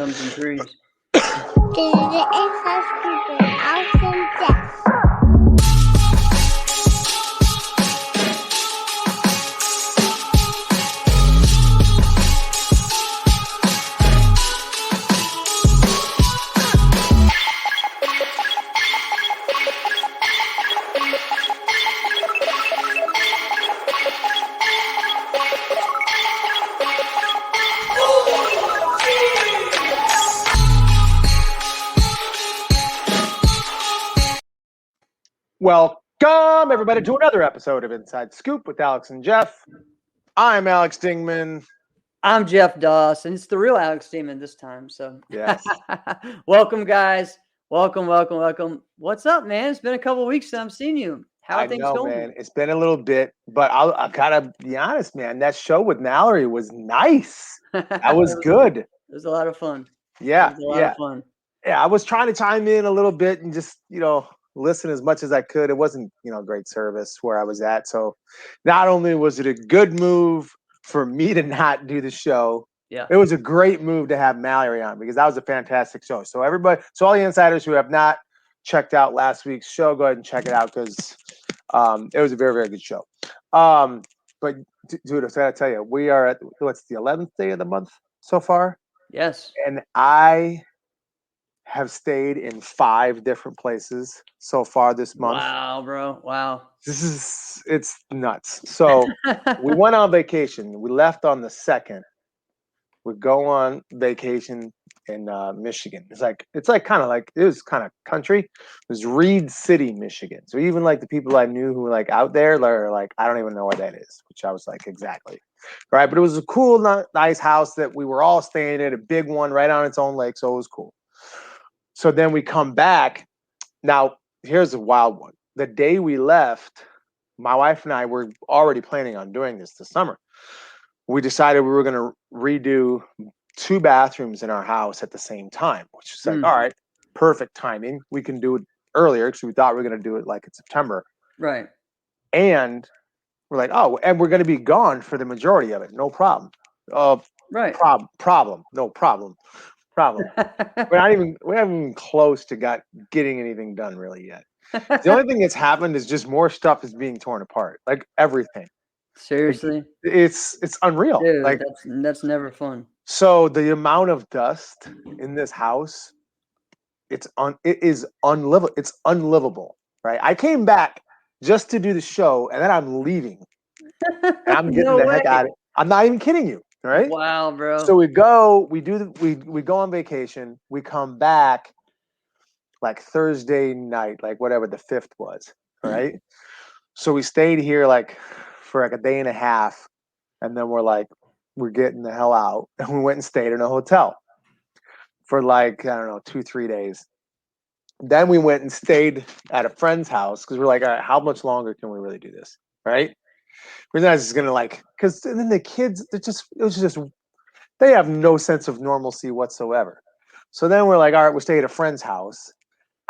comes in threes. Welcome, everybody, to another episode of Inside Scoop with Alex and Jeff. I'm Alex Dingman. I'm Jeff Doss, and it's the real Alex Demon this time. So, Yes. Welcome, guys. Welcome. What's up, man? It's been a couple weeks since I've seen you. How are things going? Man. It's been a little bit, but I gotta be honest, man. That show with Mallory was nice. That was good. It was a lot of fun. Yeah, It was a lot of fun. Yeah, I was trying to chime in a little bit and just, listen as much as I could. It wasn't, great service where I was at. So not only was it a good move for me to not do the show, it was a great move to have Mallory on because that was a fantastic show. So all the insiders who have not checked out last week's show, go ahead and check it out because it was a very, very good show. But dude, I gotta tell you, we are at what's the 11th day of the month so far? Yes. And I have stayed in 5 different places so far this month. Wow, bro. Wow. It's nuts. So we went on vacation. We left on the 2nd. We go on vacation in Michigan. It was kind of country. It was Reed City, Michigan. So even like the people I knew who were like out there are like, I don't even know what that is, which I was like, exactly. Right. But it was a cool, nice house that we were all staying in, a big one right on its own lake. So it was cool. So then we come back. Now, here's a wild one. The day we left, my wife and I were already planning on doing this summer. We decided we were going to redo 2 bathrooms in our house at the same time, which is like, all right, perfect timing. We can do it earlier because we thought we were going to do it like in September. Right. And we're like, and we're going to be gone for the majority of it. No problem. Right. Problem. No problem. Problem. We're not even close to getting anything done really yet. The only thing that's happened is just more stuff is being torn apart, like everything. Seriously, it's unreal. Dude, like that's never fun. So the amount of dust in this house, it is unlivable. It's unlivable, right? I came back just to do the show, and then I'm leaving. And I'm getting the heck out of it. I'm not even kidding you. Right? Wow, bro. So we go on vacation. We come back like Thursday night, like whatever the 5th was, right? So we stayed here like for like a day and a half, and then we're getting the hell out, and we went and stayed in a hotel for like, I don't know, 2-3 days. Then we went and stayed at a friend's house because we're like, all right, how much longer can we really do this, right? We're not just gonna because then the kids, they have no sense of normalcy whatsoever. So then we're like, all right, we're staying at a friend's house,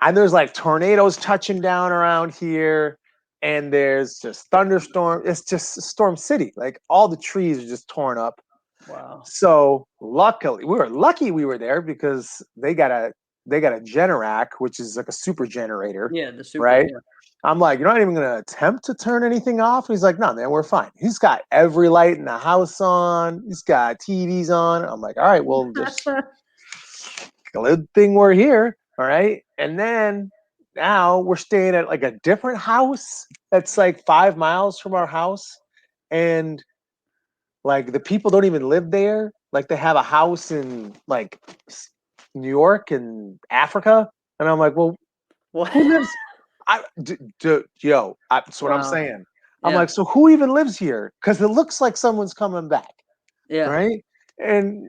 and there's like tornadoes touching down around here, and there's just thunderstorm. It's just Storm City. Like all the trees are just torn up. Wow. So luckily, we were there because they got a Generac, which is like a super generator. Yeah, the super. Right. Yeah. I'm like, you're not even going to attempt to turn anything off? He's like, no, man, we're fine. He's got every light in the house on. He's got TVs on. I'm like, all right, well, just good thing we're here. All right. And then now we're staying at like a different house that's like 5 miles from our house. And like the people don't even live there. Like they have a house in like New York and Africa. And I'm like, well, what? Who lives? That's what I'm saying. I'm like, so who even lives here? Because it looks like someone's coming back. Yeah. Right. And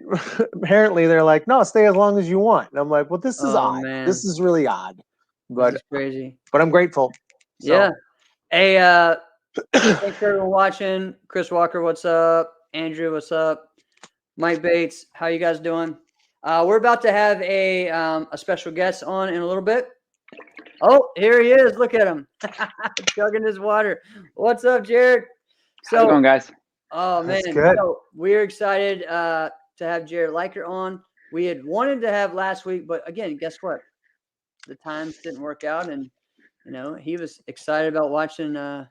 apparently they're like, no, stay as long as you want. And I'm like, well, this is odd. Man. This is really odd. But this is crazy. But I'm grateful. So. Yeah. Hey, thanks for everyone watching. Chris Walker, what's up? Andrew, what's up? Mike Bates, how you guys doing? We're about to have a special guest on in a little bit. Oh, here he is. Look at him. Chugging his water. What's up, Jarrett? How's it going, guys? Oh, man. So we're excited to have Jarrett Leiker on. we had wanted to have last week, but again, guess what? The times didn't work out, and he was excited about watching the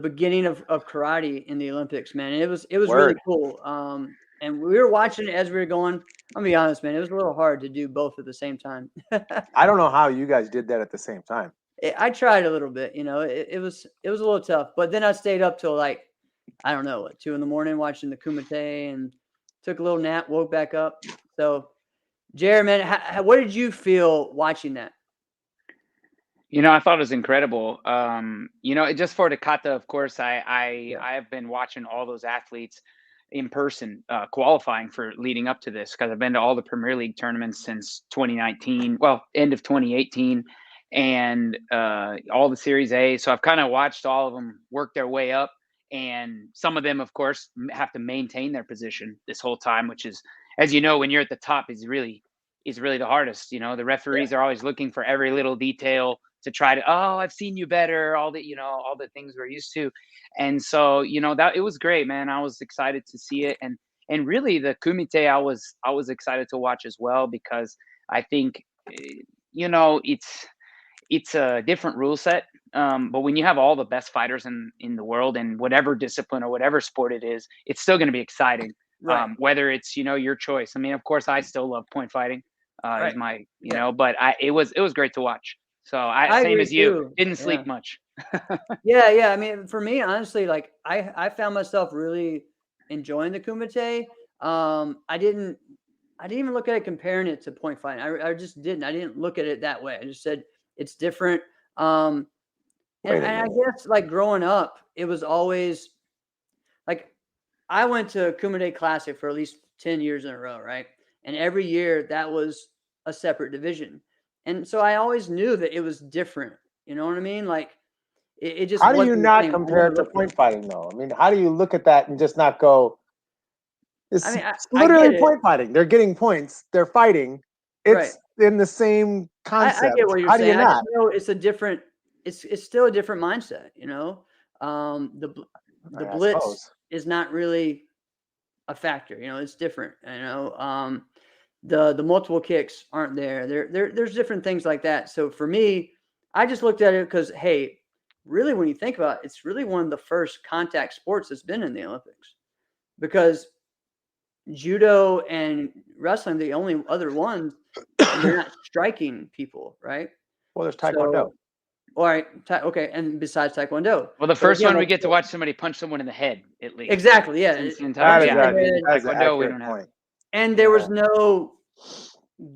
beginning of karate in the Olympics, man. And it was really cool. And we were watching it as we were going. I'll be honest, man, it was a little hard to do both at the same time. I don't know how you guys did that at the same time. I tried a little bit, it was a little tough, but then I stayed up till like, I don't know, 2 a.m. watching the Kumite and took a little nap, woke back up. So, Jared, man, what did you feel watching that? I thought it was incredible. Just for the kata, of course, I have been watching all those athletes in person qualifying for leading up to this, because I've been to all the Premier League tournaments since 2019, well, end of 2018, and all the Series A. So I've kind of watched all of them work their way up, and some of them, of course, have to maintain their position this whole time, which is, as you know, when you're at the top, is really the hardest. The referees are always looking for every little detail to try to, I've seen you better, all the things we're used to. And so, that it was great, man. I was excited to see it. And really the Kumite, I was excited to watch as well, because I think, it's a different rule set. But when you have all the best fighters in the world, and whatever discipline or whatever sport it is, it's still going to be exciting. Right. Whether it's, your choice. I mean, of course, I still love point fighting. Right. Is my, but it was great to watch. So I same as you, too. Didn't sleep much. Yeah. I mean, for me, honestly, like I found myself really enjoying the Kumite. I didn't even look at it comparing it to point fighting. I just didn't. I didn't look at it that way. I just said it's different. And I guess like growing up, it was always like I went to Kumite Classic for at least 10 years in a row, right? And every year that was a separate division. And so I always knew that it was different. You know what I mean? Like it just. How do you not compare it to point fighting, though? I mean, how do you look at that and just not go? It's literally point fighting. They're getting points. They're fighting. It's in the same concept. I get what you're saying. I just know it's a different. It's still a different mindset. The blitz is not really a factor. It's different. The multiple kicks aren't there. There's different things like that. So for me, I just looked at it because, hey, really, when you think about it, it's really one of the first contact sports that's been in the Olympics, because judo and wrestling, the only other ones, you're not striking people, right? Well, there's taekwondo. All right. Okay. And besides taekwondo. Well, the first one, we get to watch somebody punch someone in the head, at least. Exactly. Yeah. Taekwondo, we don't have. And there was no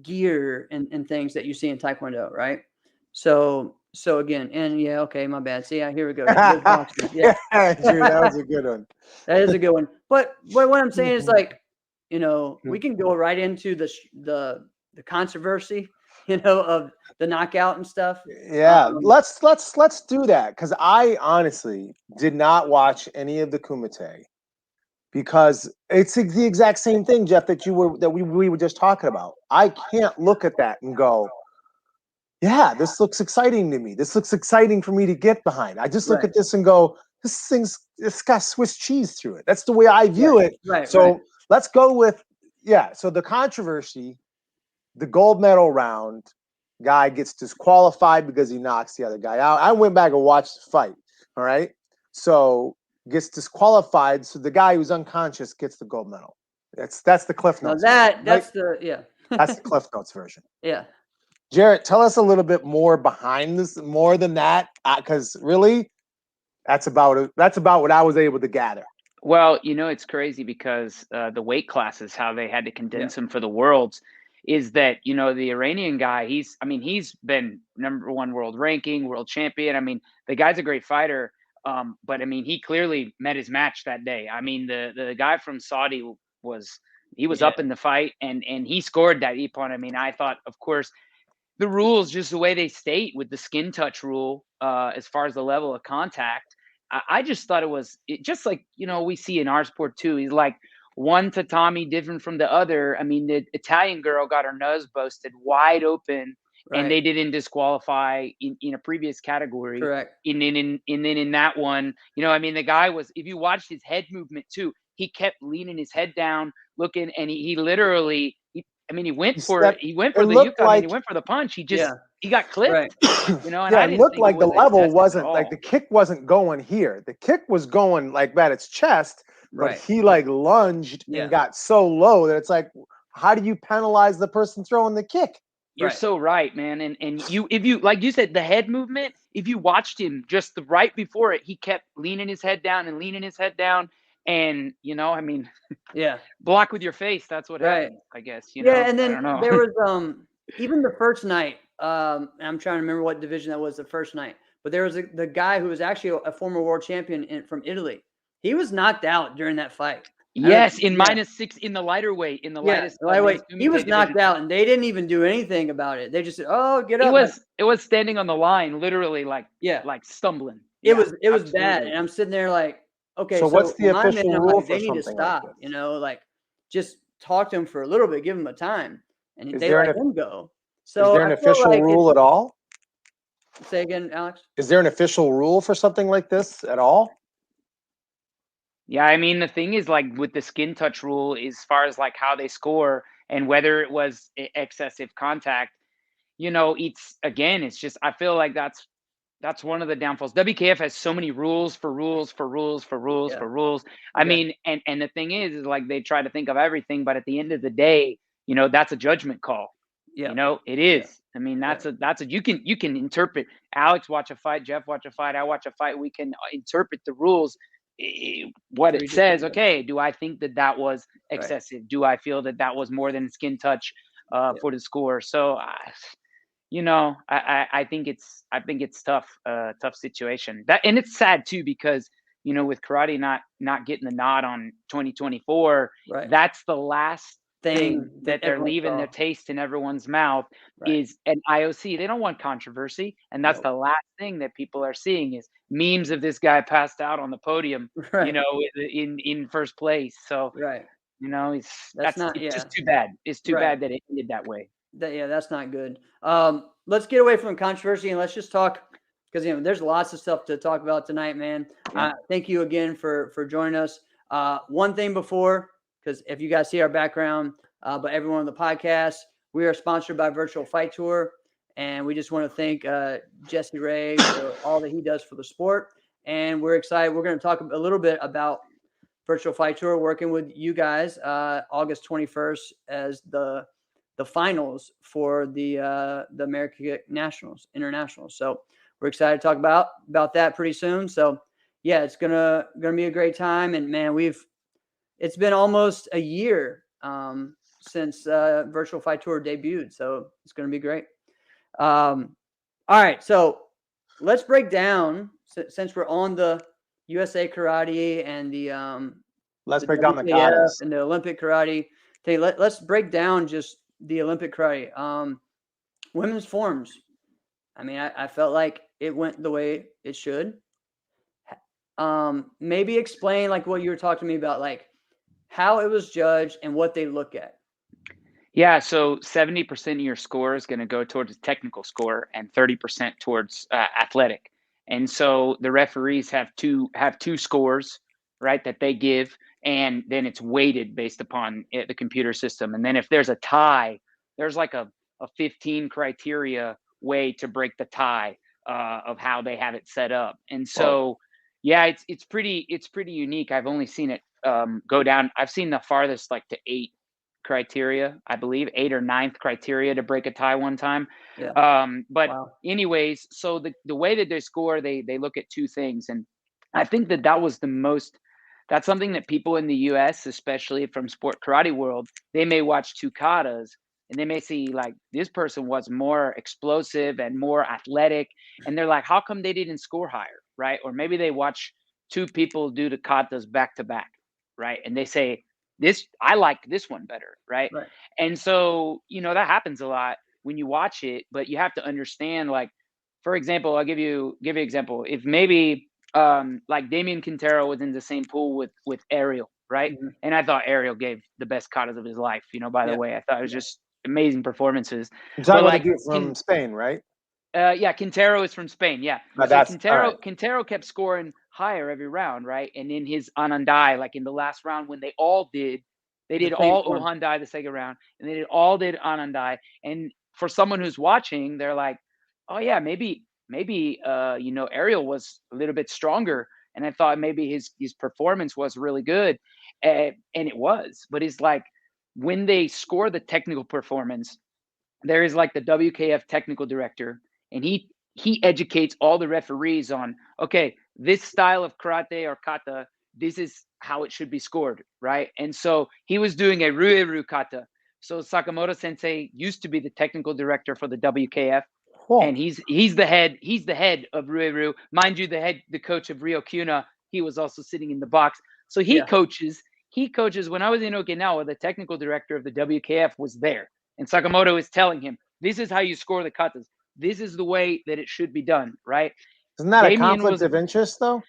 gear and things that you see in taekwondo, right? So again, and okay, my bad. See, here we go. Yeah, Drew, that was a good one. That is a good one. But what I'm saying is, like, we can go right into the controversy, of the knockout and stuff. Yeah, let's do that, because I honestly did not watch any of the Kumite, because it's the exact same thing, Jeff, that we were just talking about. I can't look at that and go, yeah, this looks exciting to me. This looks exciting for me to get behind. I just look at this and go, it's got Swiss cheese through it. That's the way I view it. Right. So let's go with, so the controversy, the gold medal round, guy gets disqualified because he knocks the other guy out. I went back and watched the fight. All right. So gets disqualified. So the guy who's unconscious gets the gold medal. That's the Cliff Notes. That's the Cliff Notes version. Yeah. Jarrett, tell us a little bit more behind this, more than that, because really, that's about what I was able to gather. Well, it's crazy because the weight classes, how they had to condense them for the Worlds, is that the Iranian guy, he's been #1 world ranking, world champion. I mean, the guy's a great fighter, but I mean, he clearly met his match that day. I mean, the guy from Saudi was up in the fight, and he scored that Ippon. I mean, I thought, of course, the rules, just the way they state with the skin touch rule, as far as the level of contact, I just thought it was just like, we see in our sport too. He's like one tatami different from the other. I mean, the Italian girl got her nose busted wide open, and they didn't disqualify in a previous category. Correct. And then in that one, I mean, the guy was, if you watched his head movement too, he kept leaning his head down, looking, and he literally, he went for stepped- it. He went for it the looked Yukon, like- he went for the punch. He just, Yeah. he got clipped, Right. and I Yeah, it didn't looked think like the was level excessive at wasn't like all. the kick wasn't going here. The kick was going like at its chest, but Right. he like lunged Yeah. and got so low that it's like, how do you penalize the person throwing the kick? You're Right. so right, man. And if you, like you said, the head movement, if you watched him just right before it, he kept leaning his head down and leaning his head down. And, Yeah. block with your face. That's what Right. happens, I guess. Yeah, and I then don't know. there was even the first night. I'm trying to remember what division that was the first night, but there was the guy who was actually a former world champion from Italy. He was knocked out during that fight. Yes, in -6 in the lighter weight, in the lightest lightweight. men's He was Kumite knocked division. out, and they didn't even do anything about it. They just said, "Oh, get up." It was standing on the line, literally like stumbling. It was bad, absolutely. and I'm sitting there like, okay, So what's the my official man, I'm rule like, for they need to something like stop. this? Like just talk to him for a little bit, give him a time, and Is they there let an- him go. Is So there an I feel official like rule at all? say again, Alex. Is there an official rule for something like this at all? Yeah, the thing is, like, with the skin touch rule, as far as like how they score and whether it was excessive contact, it's just, I feel like that's one of the downfalls. WKF has so many rules for rules for rules for rules for rules. And the thing is like they try to think of everything, but at the end of the day, that's a judgment call. Yeah. It is. That's a you can interpret. Alex watch a fight, Jeff watch a fight, I watch a fight. We can interpret the rules, what it says. Okay, do I think that was excessive? Do I feel that was more than skin touch for the score? So I think it's tough, tough situation. And it's sad too, because with karate not getting the nod on 2024, that's the last thing that they're leaving their taste in everyone's mouth is an IOC. They don't want controversy, and that's the last thing that people are seeing is memes of this guy passed out on the podium, in first place. So it's just too bad. It's too bad that it ended that way. That's not good. Let's get away from controversy and let's just talk, because there's lots of stuff to talk about tonight, man. Thank you again for joining us. One thing before, because if you guys see our background, but everyone on the podcast, we are sponsored by Virtual Fight Tour, and we just want to thank Jesse Ray for all that he does for the sport. And we're excited. We're going to talk a little bit about Virtual Fight Tour, working with you guys August 21st as the finals for the Amerikick International. So we're excited to talk about that pretty soon. So yeah, it's gonna be a great time. And man, it's been almost a year since Virtual Fight Tour debuted. So it's gonna be great. All right, so let's break down, since we're on the USA Karate and the let's break down the katas and the Olympic Karate. Let's break down just the Olympic karate. Women's forms. I felt like it went the way it should. Maybe explain like what you were talking to me about, like how it was judged and what they look at. Yeah, so 70% of your score is going to go towards a technical score and 30% towards athletic. And so the referees have two scores, right, that they give, and then it's weighted based upon the computer system. And then if there's a tie, there's like a 15 criteria way to break the tie of how they have it set up. And so, yeah, it's pretty unique. I've only seen it go down. I've seen the farthest like to 8 criteria, I believe 8th or 9th criteria to break a tie one time. Anyways, so the way that they score, they look at 2 things. And I think that was that's something that people in the US, especially from sport karate world, they may watch 2 katas and they may see like this person was more explosive and more athletic. And they're like, how come they didn't score higher? Right. Or maybe they watch 2 people do the katas back to back. Right. And they say, I like this one better. Right. And so, that happens a lot when you watch it, but you have to understand, like, for example, I'll give you an example. If maybe like Damian Quintero was in the same pool with Ariel, right? Mm-hmm. And I thought Ariel gave the best katas of his life, by the way. I thought it was just amazing performances. You're talking about the dude from Spain, right? Yeah, Quintero is from Spain, yeah. So Quintero kept scoring higher every round, right? And in his Anandai, like in the last round when they did same all form. Ohandai the second round, and they did Anandai. And for someone who's watching, they're like, oh yeah, maybe Ariel was a little bit stronger, and I thought maybe his performance was really good, and it was. But it's like when they score the technical performance, there is like the WKF technical director, and he educates all the referees on, okay, this style of karate or kata, this is how it should be scored, right? And so he was doing a Rueru kata. So Sakamoto Sensei used to be the technical director for the WKF, and he's the head of Rueru. Mind you, the coach of Ryokuna, he was also sitting in the box. So he coaches when I was in Okinawa, the technical director of the WKF was there. And Sakamoto is telling him, this is how you score the katas. This is the way that it should be done, right? Isn't that a conflict of interest, though?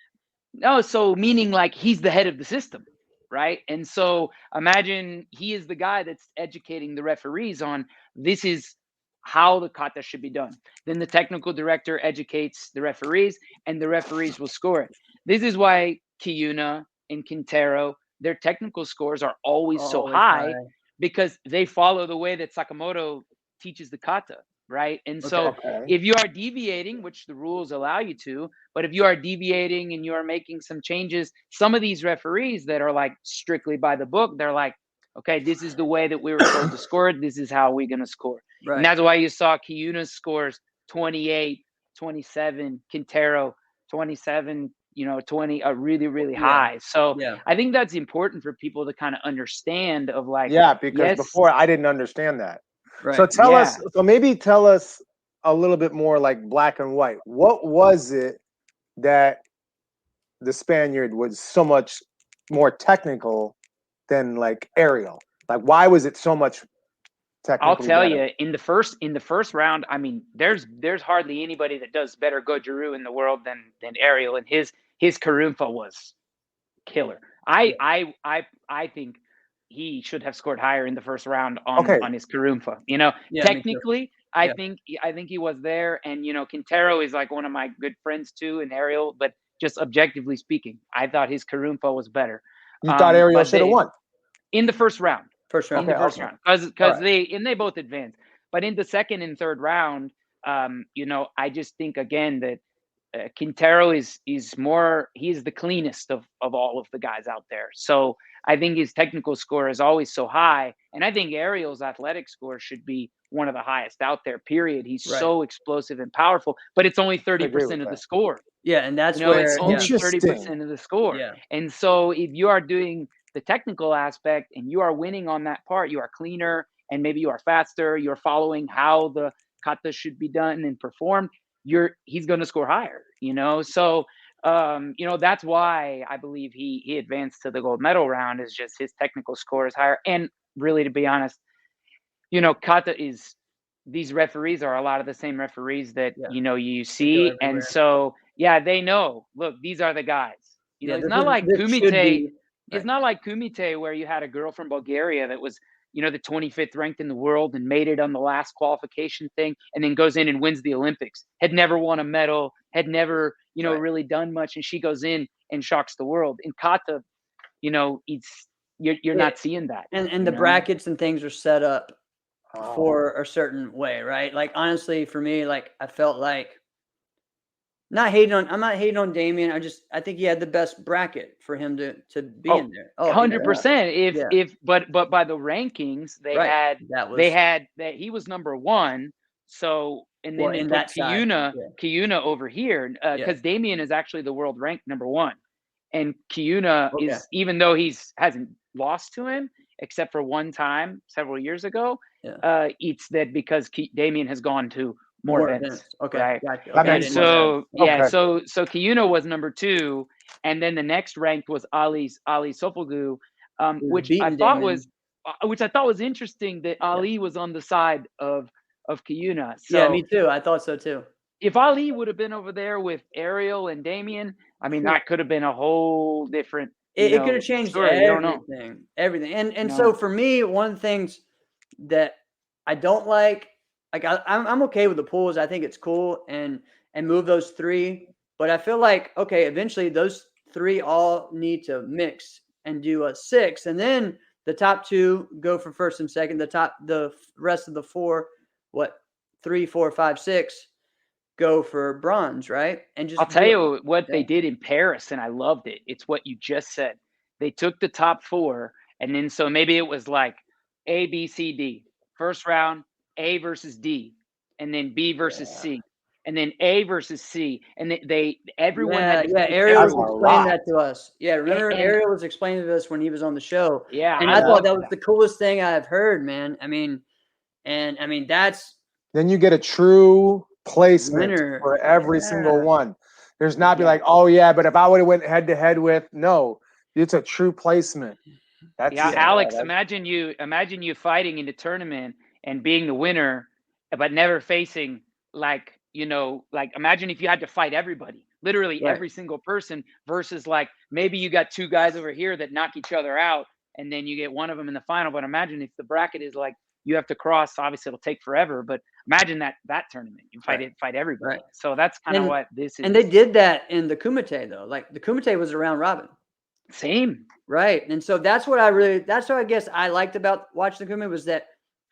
No, so meaning like he's the head of the system, right? And so imagine he is the guy that's educating the referees on this is how the kata should be done. Then the technical director educates the referees, and the referees will score it. This is why Kiyuna and Quintero, their technical scores are always so high, because they follow the way that Sakamoto teaches the kata, right? And so if you are deviating, which the rules allow you to, but if you are deviating and you are making some changes, some of these referees that are like strictly by the book, they're like, okay, this is the way that we were told to score it. This is how we're going to score. Right. And that's why you saw Kiyuna's scores 28, 27, Quintero 27, 20 are really, really high. So I think that's important for people to kind of understand of like, because before I didn't understand that. Right. So maybe tell us a little bit more like black and white. What was it that the Spaniard was so much more technical than like Ariel? Like, why was it so much technical? I'll tell you, in the first round, I mean, there's hardly anybody that does better Goju-Ryu in the world than Ariel, and his Karumfa was killer. I think he should have scored higher in the first round on his Karumfa. Technically, I think he was there, and Quintero is like one of my good friends too, and Ariel, but just objectively speaking, I thought his Karumfa was better. You thought Ariel should have won in the first round. round, because they both advanced. But in the second and third round, I just think again that Quintero is more, he's the cleanest of all of the guys out there. So I think his technical score is always so high, and I think Ariel's athletic score should be one of the highest out there. Period. He's so explosive and powerful, but it's only 30% of the score. Yeah, and that's where it's only 30% of the score. Yeah. And so if you are doing the technical aspect and you are winning on that part, you are cleaner and maybe you are faster, you're following how the kata should be done and performed, he's going to score higher, So, that's why I believe he advanced to the gold medal round, is just his technical score is higher. And really, to be honest, kata these referees are a lot of the same referees that, you see. And so, they know, look, these are the guys, it's not like Kumite. It's not like Kumite, where you had a girl from Bulgaria that was, the 25th ranked in the world and made it on the last qualification thing, and then goes in and wins the Olympics, had never won a medal, had never, really done much. And she goes in and shocks the world. In kata, you're not seeing that. And the brackets and things are set up for a certain way, right? Like, honestly, for me, like, I felt like, I'm not hating on Damien. I think he had the best bracket for him to be in there. 100%. But by the rankings, they had that he was number one. So, and then they put Kiyuna over here, because Damien is actually the world ranked number one, and Kiyuna is, even though hasn't lost to him except for one time several years ago, it's that because Damien has gone to more events. Right? And so so Kiyuna was number two, and then the next ranked was Ali Sofogu, which I thought was interesting that Ali was on the side of Kiyuna. So me too. I thought so too. If Ali would have been over there with Ariel and Damien, I mean, that could have been a whole different. It could have changed everything. And so for me, one of the things that I don't like I'm okay with the pools. I think it's cool and move those three. But I feel like, okay, eventually those 3 all need to mix and do a 6, and then the top 2 go for first and second. The rest of the 4, 3, 4, 5, 6 go for bronze, right? And I'll just tell do it. you what Yeah. they did in Paris, and I loved it. It's what you just said. They took the top 4, and then so maybe it was like A, B, C, D. First round, A versus D, and then B versus C, and then A versus C, and everyone had to beat Ariel was everyone. explaining that to us. Yeah, remember And Ariel was explaining to us when he was on the show. yeah, And I I thought loved that was that. the coolest thing I've heard, man. I mean, that's Then you get a true placement winner. for every single Yeah. one. There's not be Yeah. like, oh yeah, but if I would have went head to head with, no, it's a true placement. That's Yeah, Alex, imagine you fighting in the tournament and being the winner, but never facing like imagine if you had to fight everybody, literally Right. every single person, versus like maybe you got 2 guys over here that knock each other out, and then you get one of them in the final. But imagine if the bracket is like you have to cross. Obviously, it'll take forever, but imagine that tournament you fight everybody. Right. So that's kind of what this is. And they did that in the Kumite though. Like the Kumite was a round robin. Same. Right. And so that's what I guess I liked about watching the Kumite was that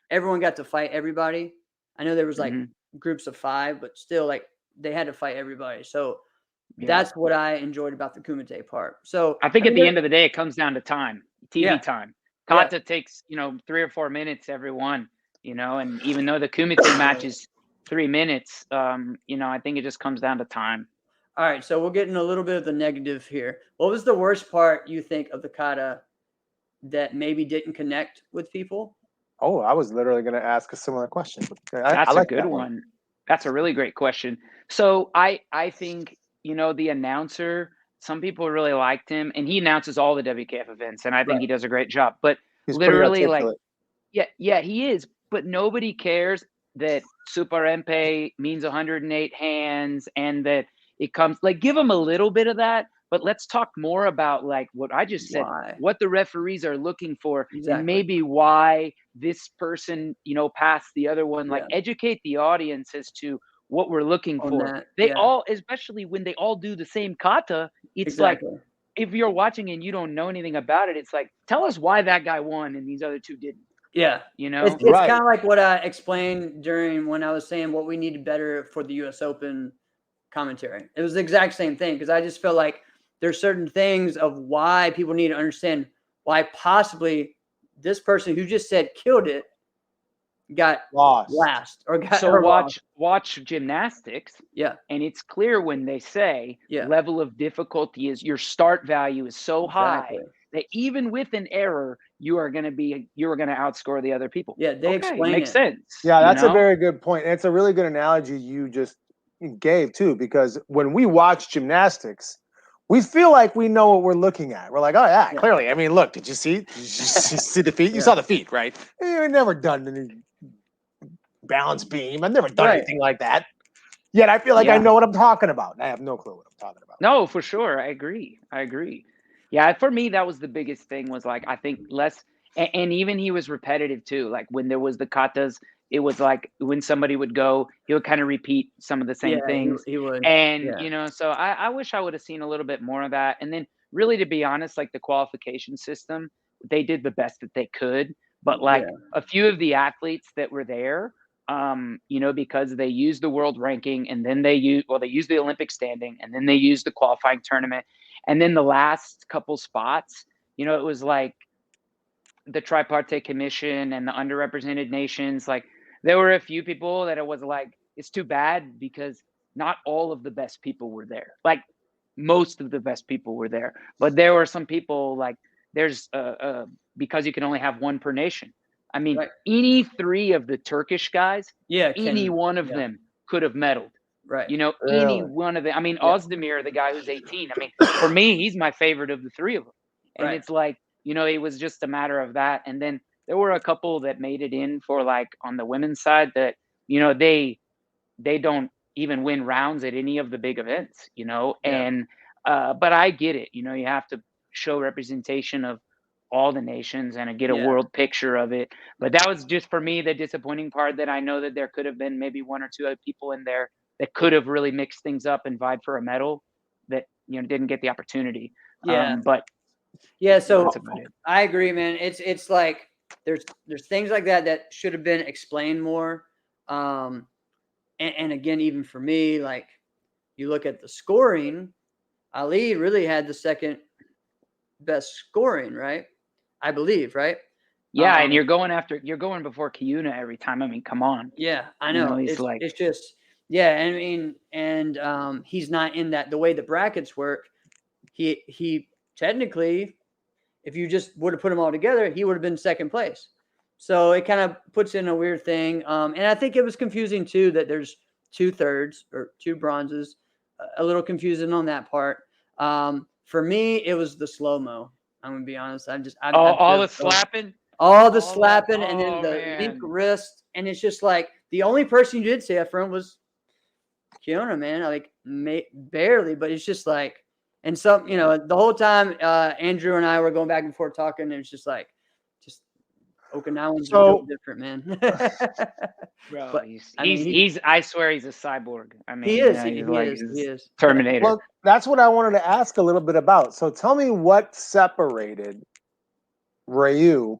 everyone got to fight everybody. I know there was like groups of 5, but still like they had to fight everybody. So that's what I enjoyed about the Kumite part. So I think at the end of the day, it comes down to time, TV time. Kata takes, 3 or 4 minutes every one, and even though the Kumite match is 3 minutes, I think it just comes down to time. All right, so we'll get in a little bit of the negative here. What was the worst part you think of the kata that maybe didn't connect with people? Oh, I was literally going to ask a similar question. That's a good one. That's a really great question. So I think, the announcer, some people really liked him, and he announces all the WKF events, and I think he does a great job. But he's literally, like, yeah, he is. But nobody cares that Super Empe means 108 hands, and that it comes like give him a little bit of that. But let's talk more about like what I just said, what the referees are looking for, and maybe why this person, passed the other one. Like educate the audience as to what we're looking for. They all, especially when they all do the same kata, it's like if you're watching and you don't know anything about it, it's like tell us why that guy won and these other 2 didn't. Yeah, it's kind of like what I explained during when I was saying what we needed better for the U.S. Open commentary. It was the exact same thing because I just feel like there's certain things of why people need to understand why possibly this person who just said killed it got last or got. So watch gymnastics. Yeah, and it's clear when they say level of difficulty is your start value is so high that even with an error, you are going to outscore the other people. Yeah, they explain makes sense. Yeah, that's a very good point. And it's a really good analogy you just gave too, because when we watch gymnastics, we feel like we know what we're looking at. We're like, oh yeah, clearly. I mean, look, did you see the feet? You saw the feet, right? I've never done any balance beam. I've never done anything like that. Yet I feel like I know what I'm talking about. I have no clue what I'm talking about. No, for sure. I agree. Yeah, for me, that was the biggest thing was like, I think less, and even he was repetitive too. Like when there was the katas, it was like when somebody would go, he would kind of repeat some of the same things. He would. And, so I wish I would have seen a little bit more of that. And then really, to be honest, like the qualification system, they did the best that they could. But like a few of the athletes that were there, because they used the world ranking and then they used the Olympic standing and then they used the qualifying tournament. And then the last couple spots, it was like the tripartite commission and the underrepresented nations. Like there were a few people that it was like, it's too bad because not all of the best people were there. Like most of the best people were there, but there were some people like there's because you can only have one per nation. I mean, any 3 of the Turkish guys, any one of them could have medaled. Right. Any one of them. I mean, Ozdemir, the guy who's 18. I mean, for me, he's my favorite of the 3 of them. And it's like, it was just a matter of that. And then there were a couple that made it in for like on the women's side that, they don't even win rounds at any of the big events, and but I get it. You have to show representation of all the nations and get a world picture of it. But that was just for me the disappointing part, that I know that there could have been maybe 1 or 2 other people in there that could have really mixed things up and vied for a medal that, didn't get the opportunity. Yeah. But yeah, so that's about it. I agree, man. It's like there's things like that should have been explained more. And again, even for me, like you look at the scoring, Ali really had the second best scoring, right? I believe, right? Yeah, and you're going before Kiuna every time. I mean, come on. Yeah, I know. It's just I mean, and he's not in that the way the brackets work. He technically, if you just would have put them all together, he would have been second place. So it kind of puts in a weird thing. And I think it was confusing too that there's 2 thirds or 2 bronzes. A little confusing on that part. For me, it was the slow-mo. I'm gonna be honest. All the slapping. All the slapping and then the link wrist. And it's just like the only person you did say up front was Kiona, man. Like barely, but it's just like, and some, the whole time Andrew and I were going back and forth talking, and it's just like, Okinawans are different, man. Bro, but, I swear he's a cyborg. I mean, he is. Terminator. Well, that's what I wanted to ask a little bit about. So tell me what separated Ryu,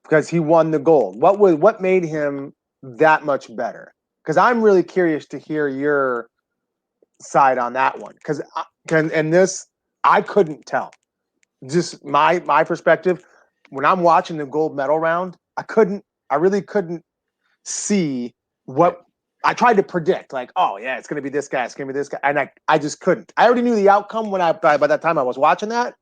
because he won the gold. What made him that much better? Because I'm really curious to hear your side on that one. Because I couldn't tell. Just my perspective. When I'm watching the gold medal round, I really couldn't see what I tried to predict. Like, oh yeah, it's going to be this guy, it's going to be this guy, and I just couldn't. I already knew the outcome by that time I was watching that.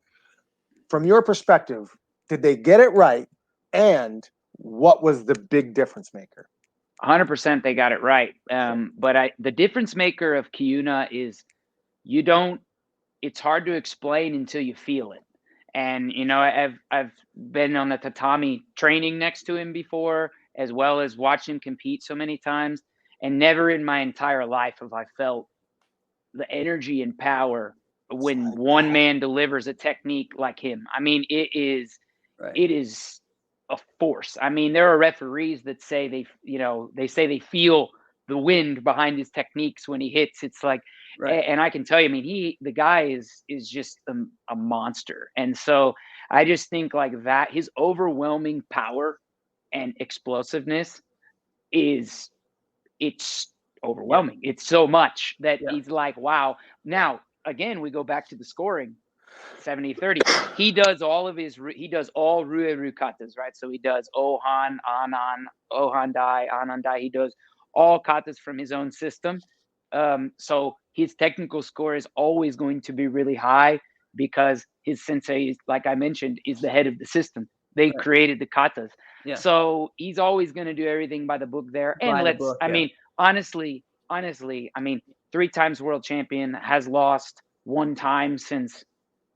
From your perspective, did they get it right? And what was the big difference maker? 100% they got it right. But the difference maker of Kiuna is it's hard to explain until you feel it. And, I've been on the tatami training next to him before, as well as watching him compete so many times. And never in my entire life have I felt the energy and power when one man delivers a technique like him. I mean, it is a force. I mean, there are referees that say they feel the wind behind his techniques when he hits. It's like, and I can tell you, I mean, the guy is just a monster. And so I just think like that, his overwhelming power and explosiveness it's overwhelming. It's so much that he's like, wow. Now, again, we go back to the scoring. 70-30. He does all Rue katas, right? So he does Ohan, Anan, Ohan Dai, Anan Dai. He does all katas from his own system. So his technical score is always going to be really high because his sensei, like I mentioned, is the head of the system. They created the katas. Yeah. So he's always going to do everything by the book there. And mean, honestly, I mean, 3 times world champion, has lost 1 time since,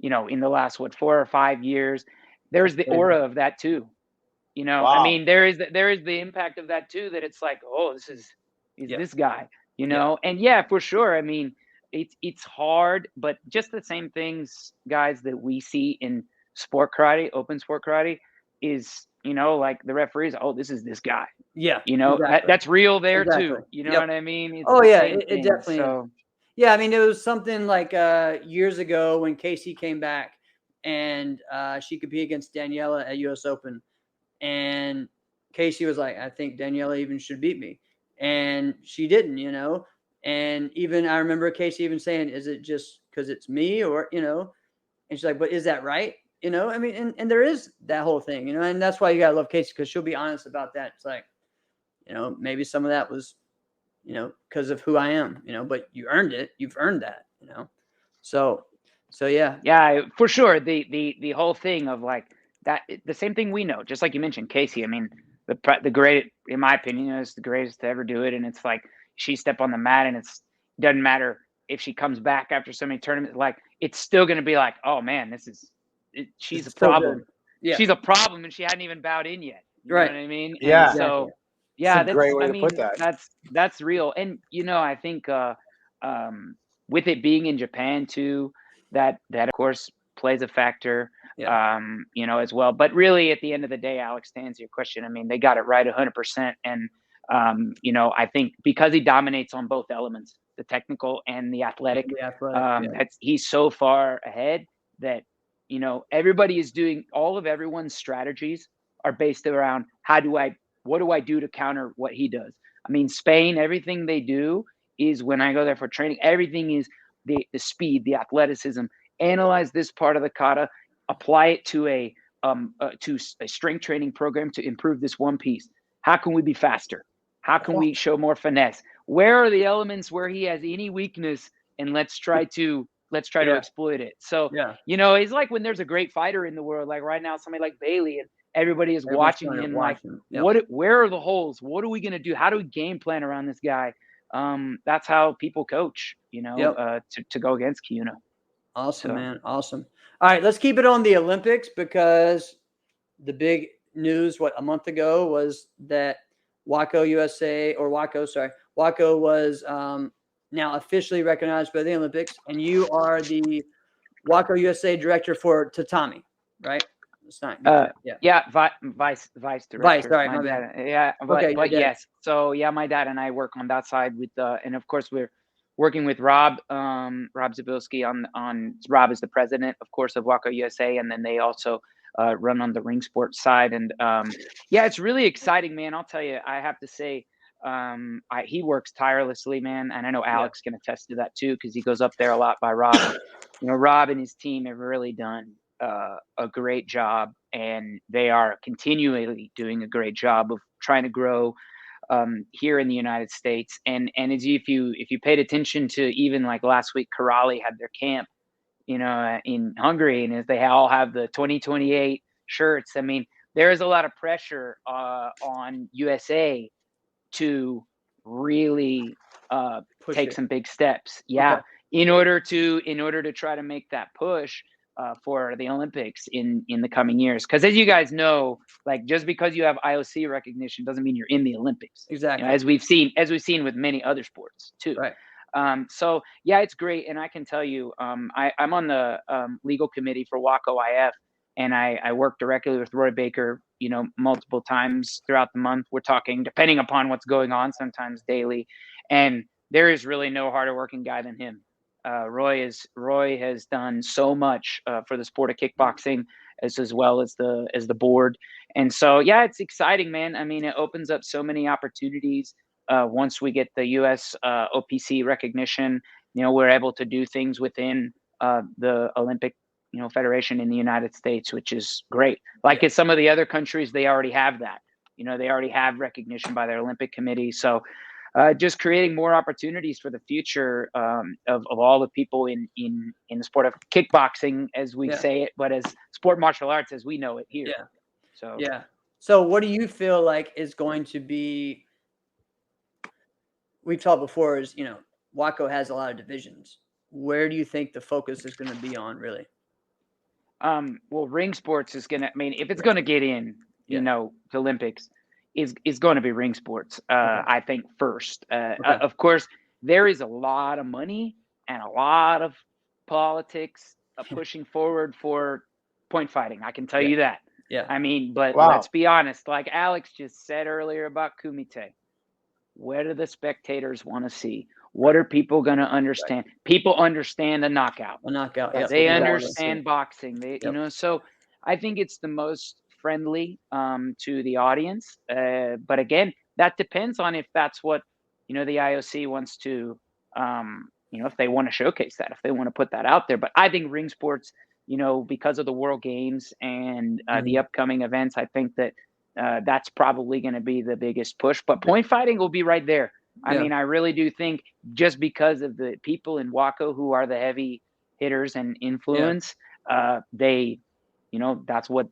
in the last 4 or 5 years. There's the aura of that too. Wow. I mean, there is the impact of that too, that it's like, oh, this is this guy, and for sure. I mean, it's hard, but just the same things, guys, that we see in sport karate, open sport karate, is, like the referees, oh, this is this guy. Yeah. Exactly. That's real there too. You know what I mean? It's it definitely is. Yeah, I mean, it was something like years ago when Casey came back and she competed against Daniela at US Open. And Casey was like, I think Daniela even should beat me. And she didn't, And even I remember Casey even saying, is it just because it's me or, and she's like, but is that right? I mean, and there is that whole thing, and that's why you got to love Casey, because she'll be honest about that. It's like, maybe some of that was, because of who I am, but you earned it. You've earned that, So yeah. Yeah, for sure. The whole thing of like that, the same thing we know, just like you mentioned, Casey. I mean, the great, in my opinion, is the greatest to ever do it. And it's like, she step on the mat and doesn't matter if she comes back after so many tournaments, like it's still going to be like, oh man, she's a problem. Yeah. She's a problem. And she hadn't even bowed in yet. You know what I mean? Yeah. And so, yeah, that's a great way to put that. That's real. And, I think with it being in Japan too, that of course plays a factor, as well. But really at the end of the day, Alex, to answer your question, I mean, they got it right 100%. And You know, I think because he dominates on both elements, the technical and the athletic, he's so far ahead that, you know, everybody is doing all of everyone's strategies are based around what do I do to counter what he does? I mean, Spain, everything they do is when I go there for training, everything is the speed, the athleticism, analyze this part of the kata, apply it to a strength training program to improve this one piece. How can we be faster? How can we show more finesse? Where are the elements where he has any weakness? And let's try to exploit it. So, you know, it's like when there's a great fighter in the world, like right now, somebody like Bailey, and everybody is watching him. Like, where are the holes? What are we going to do? How do we game plan around this guy? That's how people coach, you know, to go against Kiuno. Awesome, man. Awesome. All right, let's keep it on the Olympics, because the big news, a month ago, was that Waco was now officially recognized by the Olympics, and you are the Waco USA director for tatami, right? It's not. Vice director. Vice, all right, my bad. Yeah, but yes. So yeah, my dad and I work on that side with, and of course we're working with Rob Zabilski on Rob is the president, of course, of Waco USA, and then they also run on the ring sports side. And yeah, it's really exciting, man. I'll tell you, I have to say, he works tirelessly, man. And I know Alex can attest to that too, because he goes up there a lot by Rob. You know, Rob and his team have really done a great job, and they are continually doing a great job of trying to grow here in the United States. And as if you paid attention to, even like last week, Karali had their camp, you know, in Hungary, and as they all have the 2028 shirts. I mean, there is a lot of pressure on USA to really take some big steps. Yeah. Okay. In order to try to make that push for the Olympics in the coming years. Because as you guys know, like, just because you have IOC recognition doesn't mean you're in the Olympics. Exactly. You know, as we've seen with many other sports too. Right. So yeah, it's great. And I can tell you, I'm on the legal committee for Waco IF, and I work directly with Roy Baker, you know, multiple times throughout the month. We're talking, depending upon what's going on, sometimes daily. And there is really no harder working guy than him. Roy has done so much for the sport of kickboxing, as well as the board. And so, yeah, it's exciting, man. I mean, it opens up so many opportunities. Once we get the US OPC recognition, you know, we're able to do things within the Olympic, you know, Federation in the United States, which is great. Like in some of the other countries, they already have that. You know, they already have recognition by their Olympic committee. So just creating more opportunities for the future of all the people in the sport of kickboxing, as we say it, but as sport martial arts as we know it here. Yeah. So what do you feel like is going to be, we've talked before, is, you know, Waco has a lot of divisions. Where do you think the focus is going to be on, really? Well, ring sports is going to, I mean, if it's going to get in, you know, to Olympics, is going to be ring sports, I think, first. Of course, there is a lot of money and a lot of politics pushing forward for point fighting. I can tell you that. Yeah. I mean, but let's be honest, like Alex just said earlier about Kumite, what do the spectators want to see? What are people going to understand? Right. People understand the knockout. A knockout. Yeah, they understand boxing. They, you know, so I think it's the most friendly to the audience. But again, that depends on if that's what, you know, the IOC wants to, you know, if they want to showcase that, if they want to put that out there. But I think ring sports, you know, because of the World Games and the upcoming events, I think that that's probably going to be the biggest push. But point fighting will be right there. I mean, I really do think, just because of the people in Waco who are the heavy hitters and influence, they, you know, that's what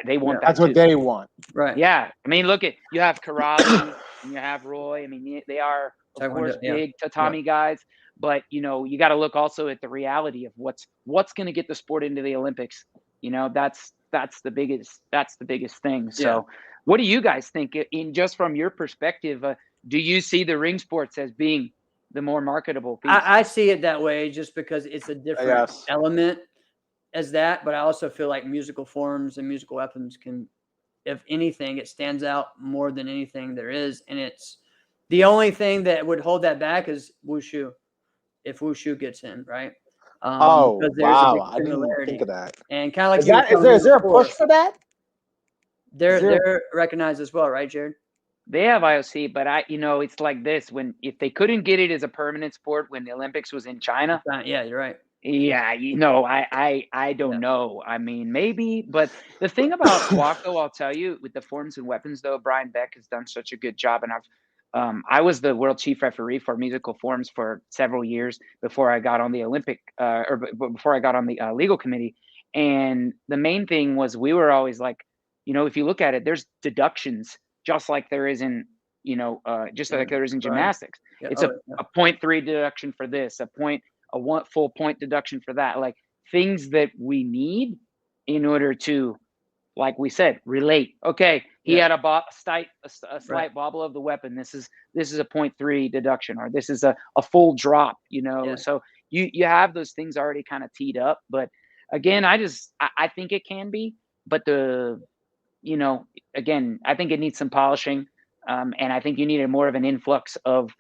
they want. That's what they want. Right. Yeah. I mean, look at, you have Karali and you have Roy. I mean, they are, of course, big tatami guys, but, you know, you got to look also at the reality of what's going to get the sport into the Olympics. You know, that's the biggest thing. So what do you guys think, in just from your perspective? Do you see the ring sports as being the more marketable piece? I see it that way, just because it's a different element as that, but I also feel like musical forms and musical weapons can if anything, it stands out more than anything there is. And it's the only thing that would hold that back is Wushu, if Wushu gets in, right? Oh, Because there's a wow. big I didn't even think similarity. of that. And kind of like Is you were that is telling there me is there a before, push for that? they're recognized as well, right, Jared? They have IOC, but it's like this: if they couldn't get it as a permanent sport when the Olympics was in China, Yeah, you're right. yeah, I don't Yeah. know. I mean, maybe, but the thing about Waco, I'll tell you, with the forms and weapons, though, Brian Beck has done such a good job, and I was the world chief referee for musical forms for several years before I got on the Olympic, before I got on the legal committee, and the main thing was we were always like, if you look at it, there's deductions just like there is in, just like there is in gymnastics. Yeah. It's a 0.3 deduction for this, a one full point deduction for that, like things that we need in order to, like we said, relate. Okay, he had a slight bobble of the weapon. This is a 0.3 deduction, or this is a full drop. So you have those things already kind of teed up. But again, I think it can be, but again, I think it needs some polishing, and I think you need more of an influx of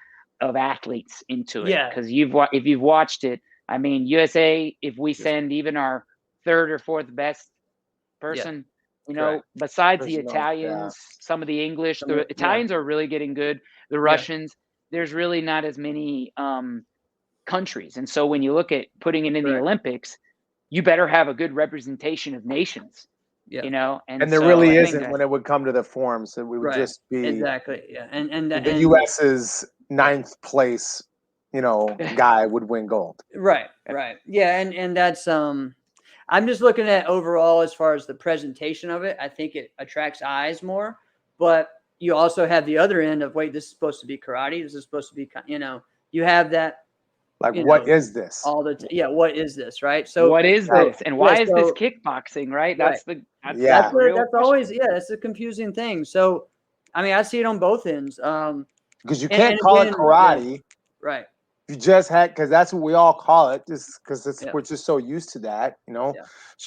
athletes into it. Yeah. Because if you've watched it, I mean, USA, if we send even our third or fourth best person, besides the Italians, some of the English, the Italians are really getting good. The Russians, there's really not as many countries. And so when you look at putting it in the Olympics, you better have a good representation of nations. And there so really isn't when it would come to the forms. It would just be exactly. Yeah. And the US's ninth place, guy would win gold. Right. Yeah. And that's I'm just looking at overall as far as the presentation of it. I think it attracts eyes more, but you also have the other end of, wait, this is supposed to be karate. This is supposed to be, you have that. Like, what is this? What is this, right? So what is this, and why is this kickboxing, right? That's that's always that's a confusing thing. So, I mean, I see it on both ends. Because you can't call it karate, right? You just because that's what we all call it, just because we're just so used to that, So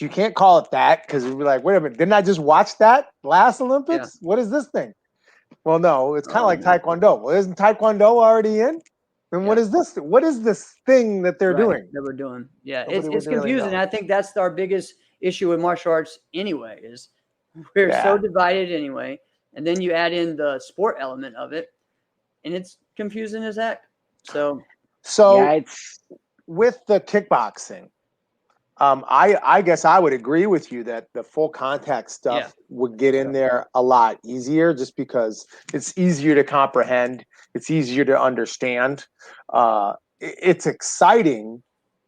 you can't call it that because we're like, wait a minute, didn't I just watch that last Olympics? What is this thing? Well, no, it's kind of like Taekwondo. Well, isn't Taekwondo already in? And what is this? What is this thing that they're doing? That we're doing. Yeah, it's confusing. Really, I think that's our biggest issue with martial arts anyway, is we're so divided anyway. And then you add in the sport element of it, and it's confusing as heck. So it's with the kickboxing, I guess I would agree with you that the full contact stuff would get in there a lot easier, just because it's easier to comprehend. It's easier to understand. It's exciting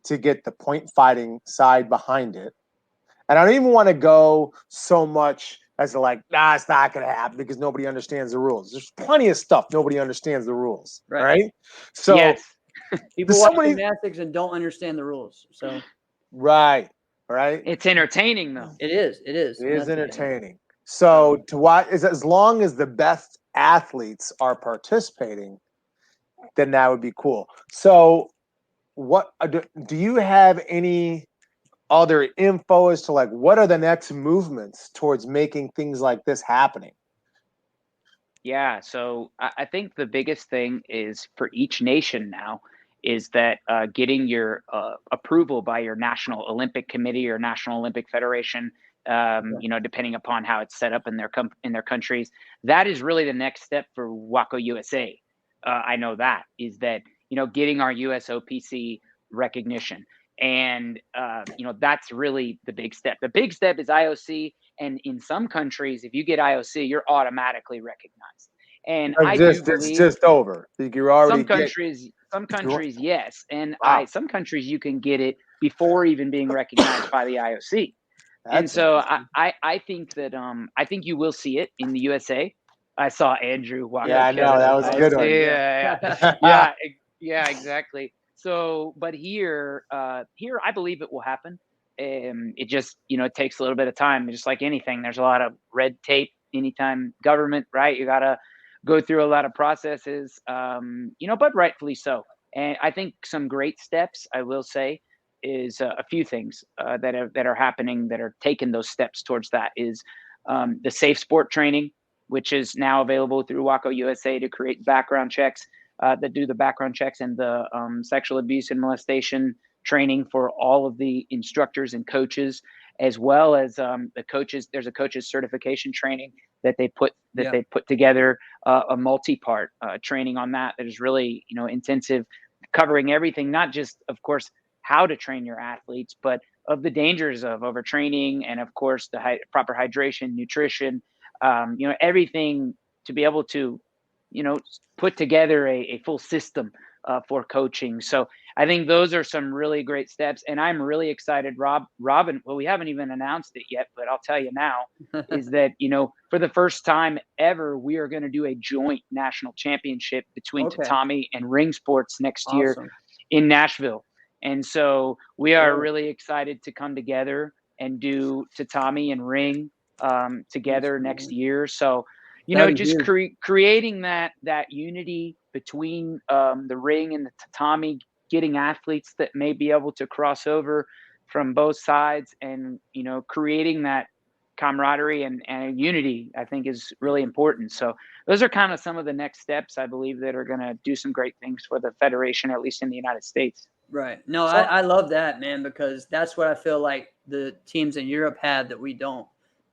to get the point fighting side behind it. And I don't even want to go so much as to like, it's not going to happen because nobody understands the rules. There's plenty of stuff nobody understands the rules, right? So people watch gymnastics and don't understand the rules. So right. It's entertaining though. It is. It is entertaining. So to watch is as long as the best athletes are participating, then that would be cool. So what do you have any other info as to like what are the next movements towards making things like this happening? Yeah, so I think the biggest thing is for each nation now is that getting your approval by your National Olympic Committee or National Olympic Federation, depending upon how it's set up in their countries. That is really the next step for Waco USA. I know that is that, getting our USOPC recognition. And, that's really the big step. The big step is IOC. And in some countries, if you get IOC, you're automatically recognized. And it's just over. You're already some countries, yes. And some countries you can get it before even being recognized by the IOC. And so I think that I think you will see it in the USA. I saw Andrew walk. Yeah, I know that was a good one. Yeah, exactly. So, but here I believe it will happen. It just, it takes a little bit of time. Just like anything, there's a lot of red tape. Anytime government, right? You gotta go through a lot of processes, but rightfully so. And I think some great steps, I will say, is a few things that are happening that are taking those steps towards that is the safe sport training, which is now available through Waco USA to create background checks that do the background checks, and the sexual abuse and molestation training for all of the instructors and coaches, as well as the coaches. There's a coaches certification training that they put together, a multi-part training on that is really, intensive, covering everything, not just, of course, how to train your athletes, but of the dangers of overtraining, and of course the proper hydration, nutrition, everything to be able to, put together a full system for coaching. So I think those are some really great steps, and I'm really excited, Robin. Well, we haven't even announced it yet, but I'll tell you now, is that, for the first time ever, we are going to do a joint national championship between tatami and ring sports next year in Nashville. And so we are really excited to come together and do tatami and ring together next year. So, just creating that unity between the ring and the tatami, getting athletes that may be able to cross over from both sides, and, creating that camaraderie and unity, I think, is really important. So those are kind of some of the next steps, I believe, that are going to do some great things for the federation, at least in the United States. Right. No, I love that, man, because that's what I feel like the teams in Europe have that we don't,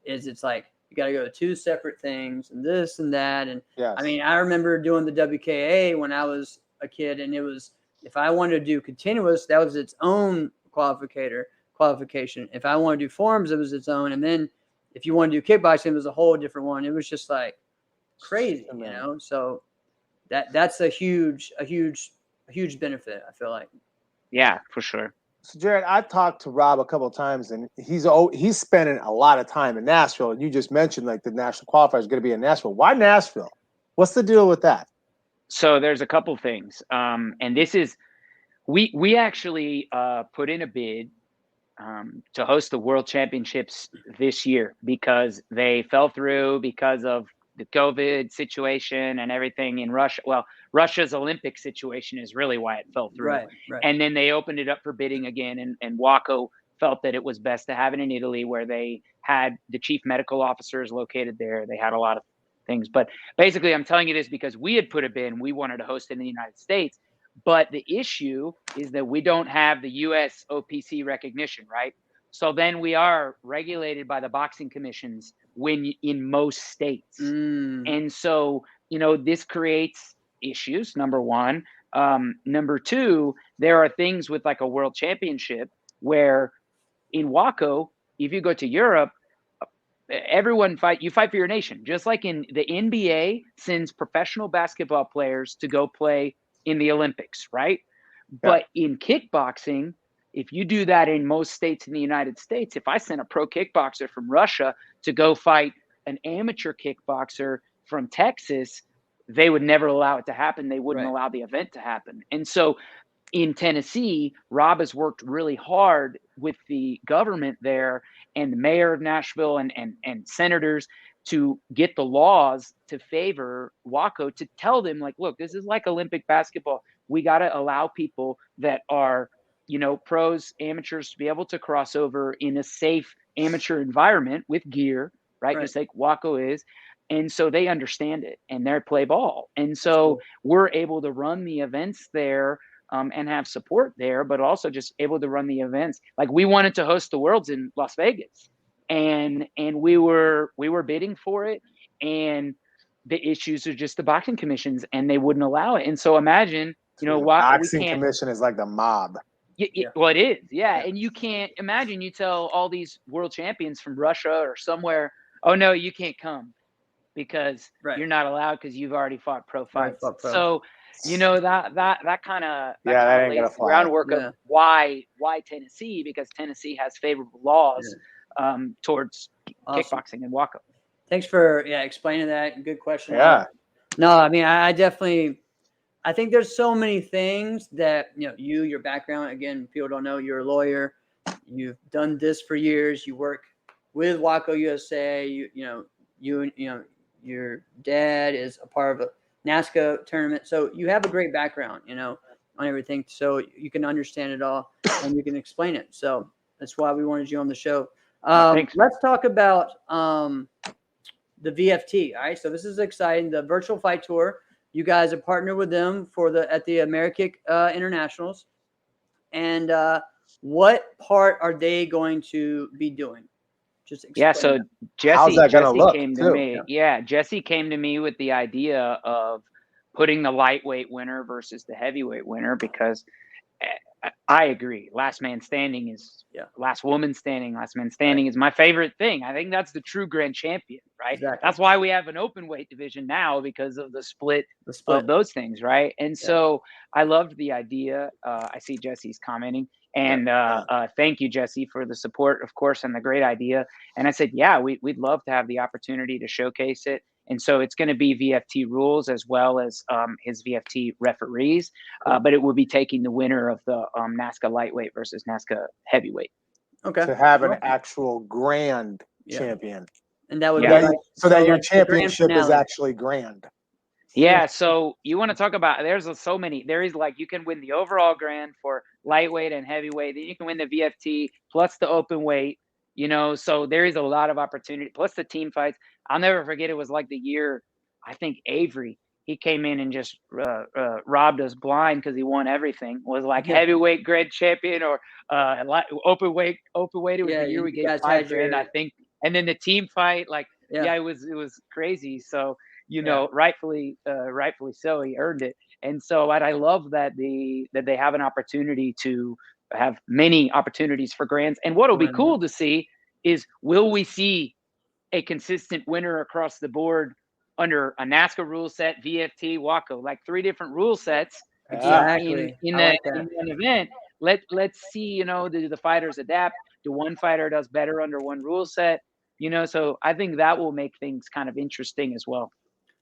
is it's like, you got to go to two separate things and this and that. And I mean, I remember doing the WKA when I was a kid, and it was, if I wanted to do continuous, that was its own qualification. If I wanted to do forms, it was its own. And then if you want to do kickboxing, it was a whole different one. It was just like crazy, So that's a huge benefit, I feel like. Yeah, for sure. So, Jarrett, I talked to Rob a couple of times, and he's spending a lot of time in Nashville. And you just mentioned like the national qualifier is going to be in Nashville. Why Nashville? What's the deal with that? So there's a couple things, and this is we actually put in a bid to host the World Championships this year, because they fell through because of the COVID situation and everything in Russia. Well, Russia's Olympic situation is really why it fell through. Right. And then they opened it up for bidding again. And Waco felt that it was best to have it in Italy, where they had the chief medical officers located there. They had a lot of things. But basically, I'm telling you this because we had put a bid and we wanted to host it in the United States. But the issue is that we don't have the US OPC recognition, right? So then we are regulated by the boxing commissions in most states. And so, this creates issues, number one. Number two, there are things with like a world championship where in Waco, if you go to Europe, everyone you fight for your nation. Just like in the NBA sends professional basketball players to go play in the Olympics, right? Yeah. But in kickboxing, if you do that in most states in the United States, if I sent a pro kickboxer from Russia to go fight an amateur kickboxer from Texas, they would never allow it to happen. They wouldn't allow the event to happen. And so in Tennessee, Rob has worked really hard with the government there and the mayor of Nashville and senators to get the laws to favor Waco, to tell them, like, look, this is like Olympic basketball. We got to allow people that are, pros, amateurs, to be able to cross over in a safe amateur environment with gear, right? Just like Waco is. And so they understand it and they play ball. And so we're able to run the events there and have support there, but also just able to run the events. Like, we wanted to host the Worlds in Las Vegas, and we were bidding for it, and the issues are just the boxing commissions, and they wouldn't allow it. And so imagine, the boxing commission is like the mob. Well, it is, and you can't imagine. You tell all these world champions from Russia or somewhere, oh no, you can't come because you're not allowed because you've already fought pro fights. So that kind of lays the groundwork of why Tennessee, because Tennessee has favorable laws towards kickboxing in Waco. Thanks for explaining that. Good question. Yeah. No, I mean, I think there's so many things that, your background, again, people don't know, you're a lawyer. You've done this for years. You work with Waco USA. Your dad is a part of a NASCA tournament. So you have a great background, on everything. So you can understand it all and you can explain it. So that's why we wanted you on the show. Thanks. Let's talk about the VFT. All right, so this is exciting. The Virtual Fight Tour. You guys are partnered with them at the Amerikick Internationals, and what part are they going to be doing? Just explain so that. How's that gonna Jesse look, came to too? me. Yeah, Jesse came to me with the idea of putting the lightweight winner versus the heavyweight winner, because I agree. Last man standing is last woman standing. Last man standing is my favorite thing. I think that's the true grand champion, right? Exactly. That's why we have an open weight division now, because of the split of those things, right? And so I loved the idea. I see Jesse's commenting, and thank you, Jesse, for the support, of course, and the great idea. And I said, yeah, we'd love to have the opportunity to showcase it. And so it's going to be VFT rules as well as his VFT referees, but it will be taking the winner of the NASCA lightweight versus NASCA heavyweight. Okay. To have an actual grand champion. And that would be that your championship is actually grand. Yeah, so you want to talk about, there's so many. There is, like, you can win the overall grand for lightweight and heavyweight. Then you can win the VFT plus the open weight, so there is a lot of opportunity, plus the team fights. I'll never forget, it was like the year, I think Avery, he came in and just robbed us blind because he won everything. Was like heavyweight grand champion or open weight. It was the year we gave $5,000, I think. And then the team fight, it was crazy. So rightfully so, he earned it. And so I love that they have an opportunity to have many opportunities for grands. And what'll be cool to see is, will we see a consistent winner across the board under a NASCA rule set, VFT, WACO, like 3 different rule sets in an event. Let's see, do the fighters adapt? Do one fighter does better under one rule set? So I think that will make things kind of interesting as well.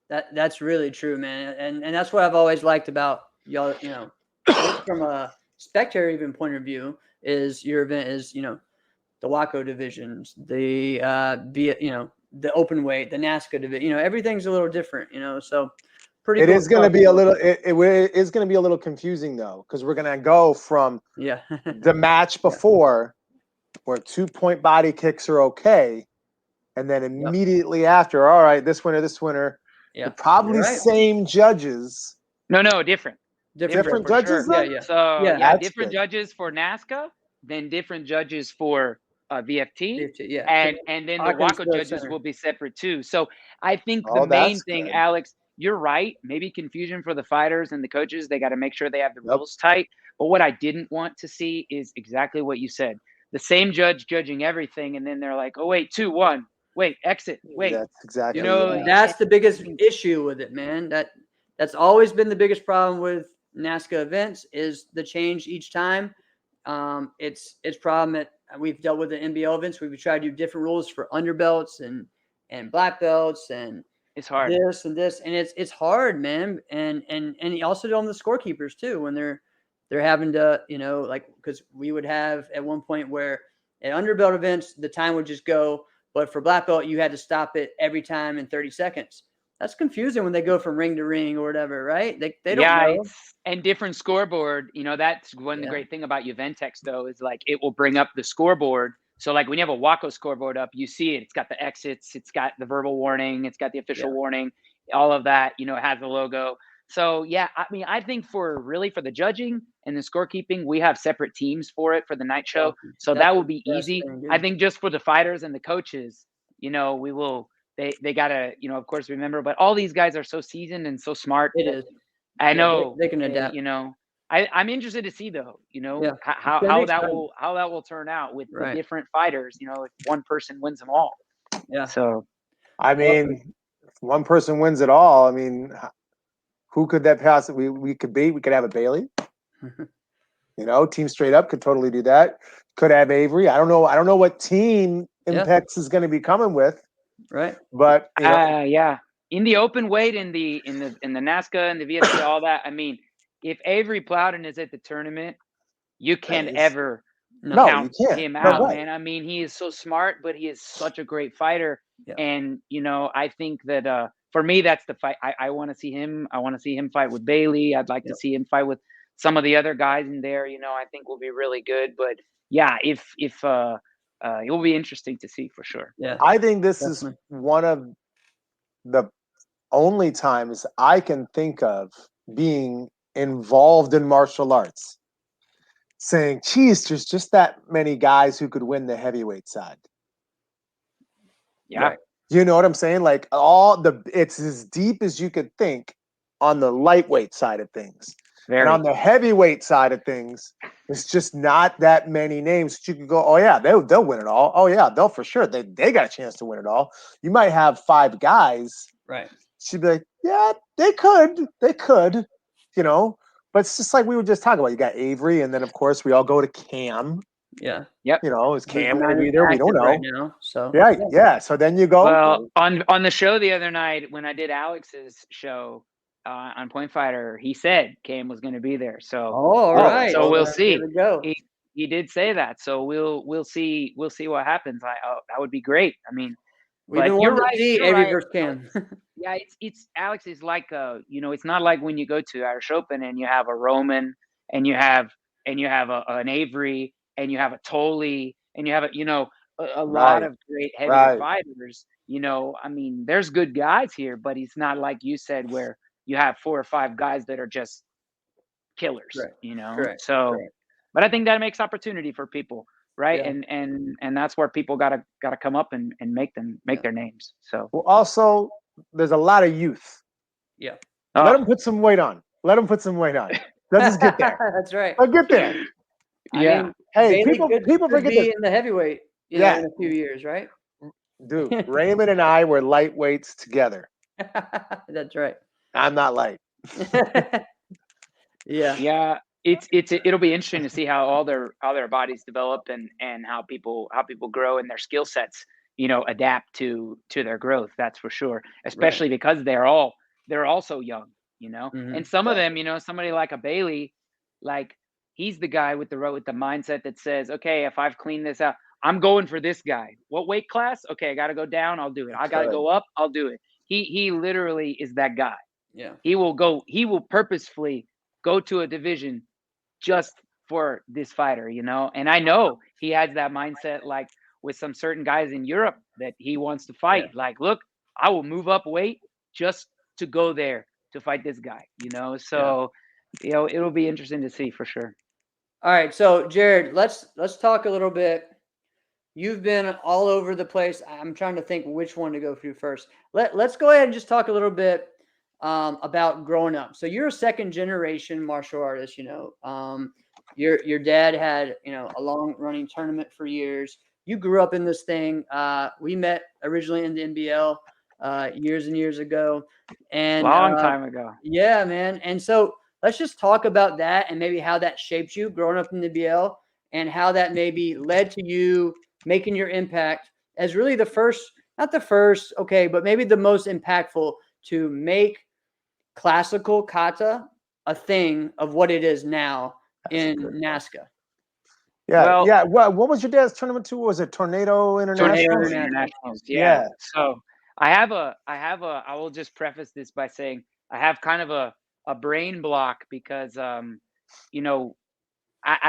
That's really true, man. And that's what I've always liked about y'all, from a spectator even point of view, is your event is, the WACO divisions, the the open weight, the NASCA division, everything's a little different, so pretty It cool is going to be a little it is going to be a little confusing, though, because we're going to go from the match before where 2-point body kicks are okay, and then immediately after, all right, this winner, probably same judges. No, different judges. Sure. So different good. Judges for NASCA, then different judges for VFT, and then the WACO judges will be separate too. So I think the main thing, Alex, you're right. Maybe confusion for the fighters and the coaches. They got to make sure they have the rules tight. But what I didn't want to see is exactly what you said. The same judge judging everything, and then they're like, "Oh wait, 2-1. Wait, exit. Wait." That's exactly. That's the biggest issue with it, man. That's always been the biggest problem with NASCA events, is the change each time. It's problem that we've dealt with in NBL events. We've tried to do different rules for underbelts and black belts, and it's hard. This and it's hard, man. And also on the scorekeepers too, when they're having to, because we would have at one point where at underbelt events the time would just go, but for black belt you had to stop it every time in 30 seconds. That's confusing when they go from ring to ring or whatever, right? They don't know. And different scoreboard. That's one the great thing about Uventex, though, is like it will bring up the scoreboard. So like when you have a WACO scoreboard up, you see it. It's got the exits. It's got the verbal warning. It's got the official warning. All of that, it has the logo. So I think for the judging and the scorekeeping, we have separate teams for it for the night show. So that will be easy. I think just for the fighters and the coaches, we will. They gotta, of course, remember. But all these guys are so seasoned and so smart. It is. I know they can adapt. I'm interested to see, though, how that will turn out with the different fighters. If one person wins them all. Yeah. So, I mean, if one person wins it all, I mean, who could that possibly we could beat? We could have a Bailey. Team Straight Up could totally do that. Could have Avery. I don't know what team Impex is going to be coming with. Right. But in the open weight, in the NASCA and the VFC, all that. I mean, if Avery Plowden is at the tournament, you can't ever count him out, man. I mean, he is so smart, but he is such a great fighter. Yeah. And I think that for me, that's the fight. I want to see him. I want to see him fight with Bailey. I'd like to see him fight with some of the other guys in there. I think will be really good. But if it will be interesting to see for sure. Yeah, I think this definitely. is one of the only times I can think of being involved in martial arts, saying, geez, there's just that many guys who could win the heavyweight side. Yeah. Right. You know what I'm saying? Like it's as deep as you could think on the lightweight side of things. Very. And on the heavyweight side of things, it's just not that many names that you can go, oh yeah, they'll win it all. Oh yeah, they'll for sure. They got a chance to win it all. You might have 5 guys. Right. She'd be like, yeah, they could, you know. But it's just like we were just talking about. You got Avery, and then of course we all go to Cam. Yeah. Yep. You know, is Who's Cam not going to be there? We don't active know. right now. So Yeah. So then you go. Well, on the show the other night when I did Alex's show on Point Fighter, he said Cam was going to be there. So all right. So we'll see. There we go. He did say that. So we'll see what happens. That would be great. I mean, We've been wanting to see Avery versus Cam. Yeah, it's Alex is like it's not like when you go to Irish Open and you have a Roman and you have an Avery and you have a Tolley and you have a lot of great heavyweight fighters. I mean, there's good guys here, but it's not like you said where you have 4 or 5 guys that are just killers. Correct. So, but I think that makes opportunity for people, right? Yeah. And that's where people gotta come up and make their names. So well, also there's a lot of youth. Yeah. Let them put some weight on. Let's just get there. That's right. Let's get there. Yeah. I mean, Hey, Bailey people could forget be this. in the heavyweight, in a few years, right? Dude, Raymond and I were lightweights together. That's right. I'm not light. Yeah. Yeah. It'll be interesting to see how all their bodies develop and how people grow and their skill sets, adapt to their growth. That's for sure. Especially because they're all so young, Mm-hmm. and some of them, somebody like a Bailey, like he's the guy with the mindset that says, okay, if I've cleaned this out, I'm going for this guy. What weight class? Okay, I got to go down. I'll do it. I got to go up. I'll do it. He literally is that guy. Yeah. He will purposefully go to a division just for this fighter, and I know he has that mindset, like with some certain guys in Europe that he wants to fight. Yeah. Like, look, I will move up weight just to go there to fight this guy, so it'll be interesting to see for sure. All right, so Jarrett, let's talk a little bit. You've been all over the place. I'm trying to think which one to go through first. Let's go ahead and just talk a little bit about growing up. So you're a second generation martial artist. Your dad had a long running tournament for years. You grew up in this thing. We met originally in the NBL years and years ago, and long time ago. Yeah, man. And so let's just talk about that and maybe how that shaped you growing up in the NBL and how that maybe led to you making your impact as really not the first, okay, but maybe the most impactful to make classical kata a thing of what it is now in NASCA. Yeah. What was your dad's tournament too? Was it Tornado International? Internationals. Yeah. So I will just preface this by saying I have kind of a brain block because I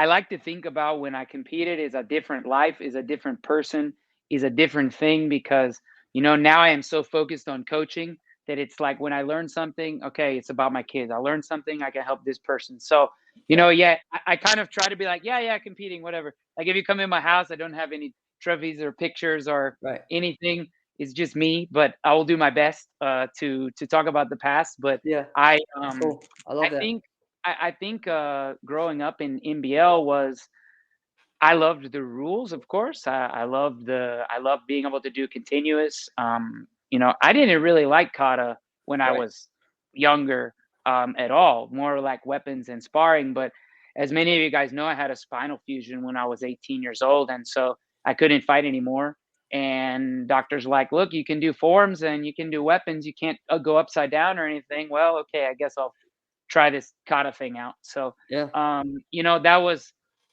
like to think about when I competed is a different life, is a different person, is a different thing because now I am so focused on coaching that it's like when I learn something, okay, it's about my kids. I learned something, I can help this person. So, I kind of try to be like, yeah, competing, whatever. Like if you come in my house, I don't have any trophies or pictures or anything. It's just me, but I will do my best to talk about the past. But yeah, I cool. I love that. I think growing up in NBL I loved the rules, of course. I loved being able to do continuous. I didn't really like kata when I was younger at all, more like weapons and sparring. But as many of you guys know, I had a spinal fusion when I was 18 years old. And so I couldn't fight anymore. And doctors were like, look, you can do forms and you can do weapons. You can't go upside down or anything. Well, okay, I guess I'll try this kata thing out. So,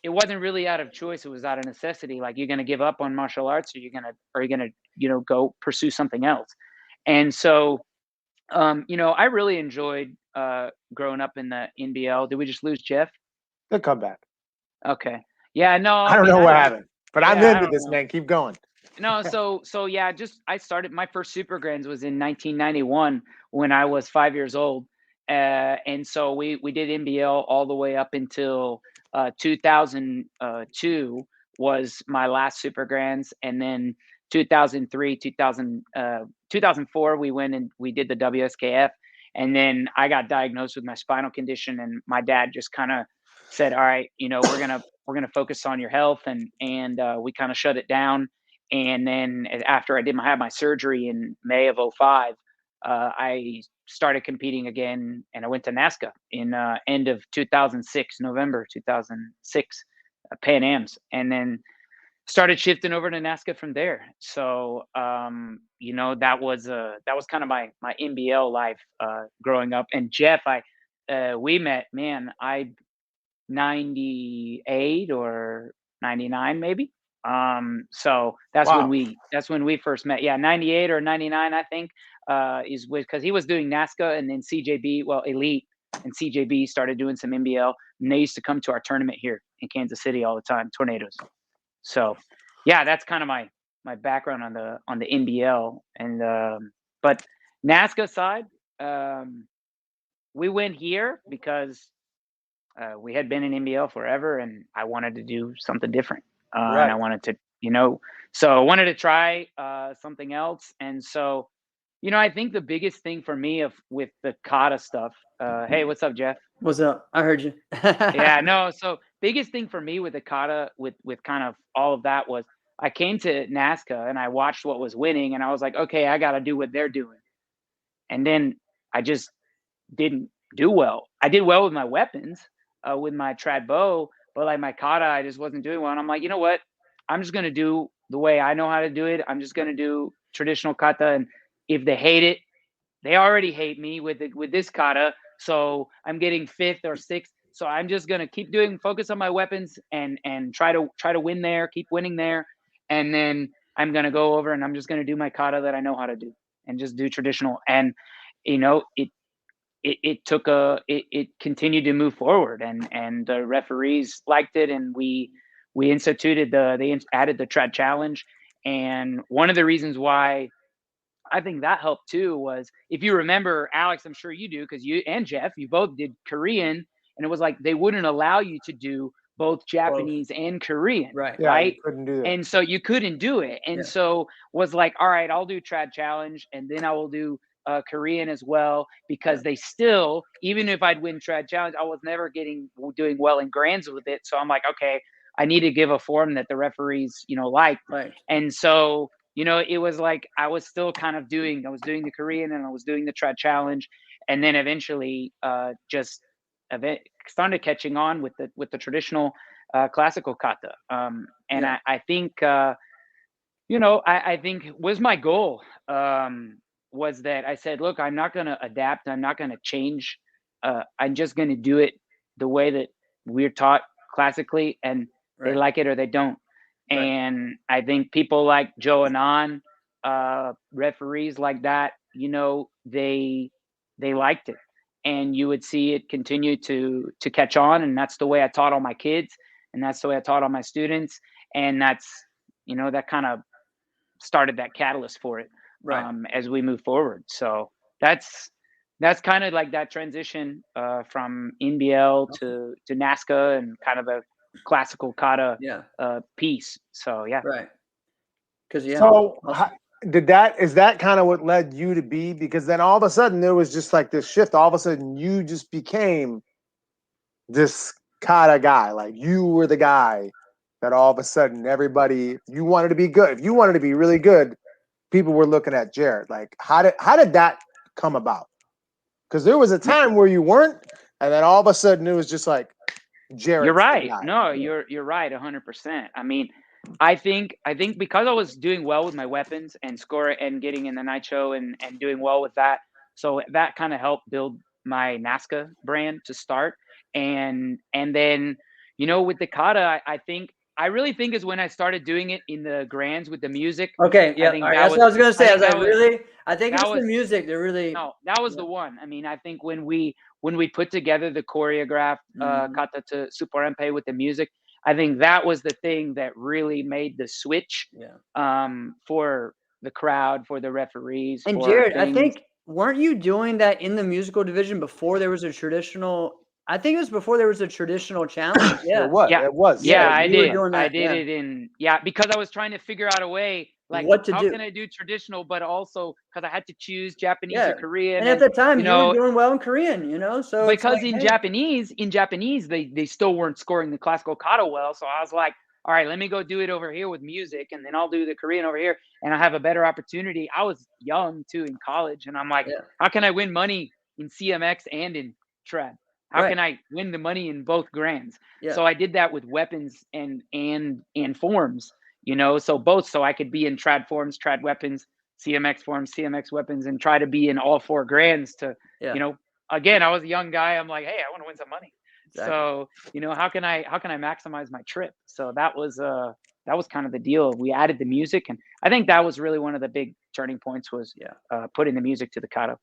it wasn't really out of choice. It was out of necessity. Like, you're going to give up on martial arts or you're going to go pursue something else. And so, I really enjoyed growing up in the NBL. Did we just lose Jeff? He'll come back. Okay. Yeah, no. I don't know what happened. But I'm Yeah, I into don't this, know. man. Keep going. No, so yeah, I started my first Super Grands was in 1991 when I was 5 years old, and so we did NBL all the way up until 2002 was my last Super Grands, and then 2003, 2004 we went and we did the WSKF, and then I got diagnosed with my spinal condition, and my dad just kind of said, "All right, we're gonna focus on your health," and we kind of shut it down. And then after I had my surgery in May of '05, I started competing again, and I went to NASCA in end of 2006, November 2006, Pan Am's, and then started shifting over to NASCA from there. So that was kind of my NBL life growing up. And Jeff, we met, man, I 98 or 99 maybe. So Wow. that's when we first met. Yeah, 98 or 99, I think, is because he was doing NASCA and then CJB, well, Elite and CJB started doing some NBL, and they used to come to our tournament here in Kansas City all the time, Tornadoes. So yeah, that's kind of my background on the NBL. And but NASCA side, we went here because we had been in NBL forever, and I wanted to do something different. Right. And I wanted to, so I wanted to try something else. And so, I think the biggest thing for me with the kata stuff. Hey, what's up, Jeff? What's up? I heard you. Yeah, no. So biggest thing for me with the kata, with kind of all of that was I came to NASCA and I watched what was winning, and I was like, okay, I got to do what they're doing. And then I just didn't do well. I did well with my weapons, with my trad bow, but like my kata, I just wasn't doing well. And I'm like, you know what? I'm just gonna do the way I know how to do it. I'm just gonna do traditional kata, and if they hate it, they already hate me with this kata. So I'm getting fifth or sixth. So I'm just gonna keep focus on my weapons and try to win there, keep winning there, and then I'm gonna go over and I'm just gonna do my kata that I know how to do and just do traditional. And it continued to move forward, and the referees liked it, and we instituted they added the trad challenge. And one of the reasons why I think that helped too was, if you remember, Alex, I'm sure you do, because you and Jeff, you both did Korean, and it was like they wouldn't allow you to do both Japanese and Korean, Right. Yeah, right? you couldn't do that. And so you couldn't do it, and Yeah. so was like, all right, I'll do trad challenge, and then I will do Korean as well, because they still, even if I'd win trad challenge, I was never doing well in grands with it. So I'm like, okay, I need to give a form that the referees like. Right. And so it was like I was still kind of I was doing the Korean and I was doing the trad challenge, and then eventually just started catching on with the traditional classical kata. And I think I think was my goal, was that I said, look, I'm not going to adapt. I'm not going to change. I'm just going to do it the way that we're taught classically, and they like it or they don't. Right. And I think people like Joe Anand, referees like that, they liked it, and you would see it continue to catch on. And that's the way I taught all my kids, and that's the way I taught all my students. And that's, that kind of started that catalyst for it, as we move forward. So that's kind of like that transition from NBL to NASCA, and kind of a classical kata piece. So yeah. Right. Because So is that kind of what led you to be? Because then all of a sudden there was just like this shift. All of a sudden you just became this kata guy. Like you were the guy that all of a sudden you wanted to be good. If you wanted to be really good, people were looking at Jarrett. Like how did that come about? Because there was a time where you weren't, and then all of a sudden it was just like Jarrett. You're right. No, you're right 100%. I mean, I think because I was doing well with my weapons and and getting in the night show and doing well with that, so that kind of helped build my NASCA brand to start. And then with the kata, I really think is when I started doing it in the grands with the music. Okay, yeah, that's what I was gonna say. I think it's the music that really. No, that was the one. I mean, I think when we put together the choreographed kata to Super Empe with the music, I think that was the thing that really made the switch for the crowd, for the referees, And for Jared, I things. think, weren't you doing that in the musical division before there was a traditional? I think it was before there was a traditional challenge. Yeah. It was. Yeah. It was. Yeah, Yeah, I you were did. doing I that, did yeah. it because I was trying to figure out a way, like, What to how do. can I do traditional, but also because I had to choose Japanese Yeah. or Korean. And at the time, you you were know, doing well in Korean, so it's because like, in hey. Japanese, they still weren't scoring the classical kata well. So I was like, all right, let me go do it over here with music, and then I'll do the Korean over here, and I have a better opportunity. I was young too in college, and I'm like, Yeah. how can I win money in CMX and in trad? How can I win the money in both grands? Yeah. So I did that with weapons and forms, so both, so I could be in trad forms, trad weapons, CMX forms, CMX weapons, and try to be in all 4 grands to, again, I was a young guy. I'm like, hey, I want to win some money. Exactly. So, how can I maximize my trip? So that was kind of the deal. We added the music, and I think that was really one of the big turning points was putting the music to the kata.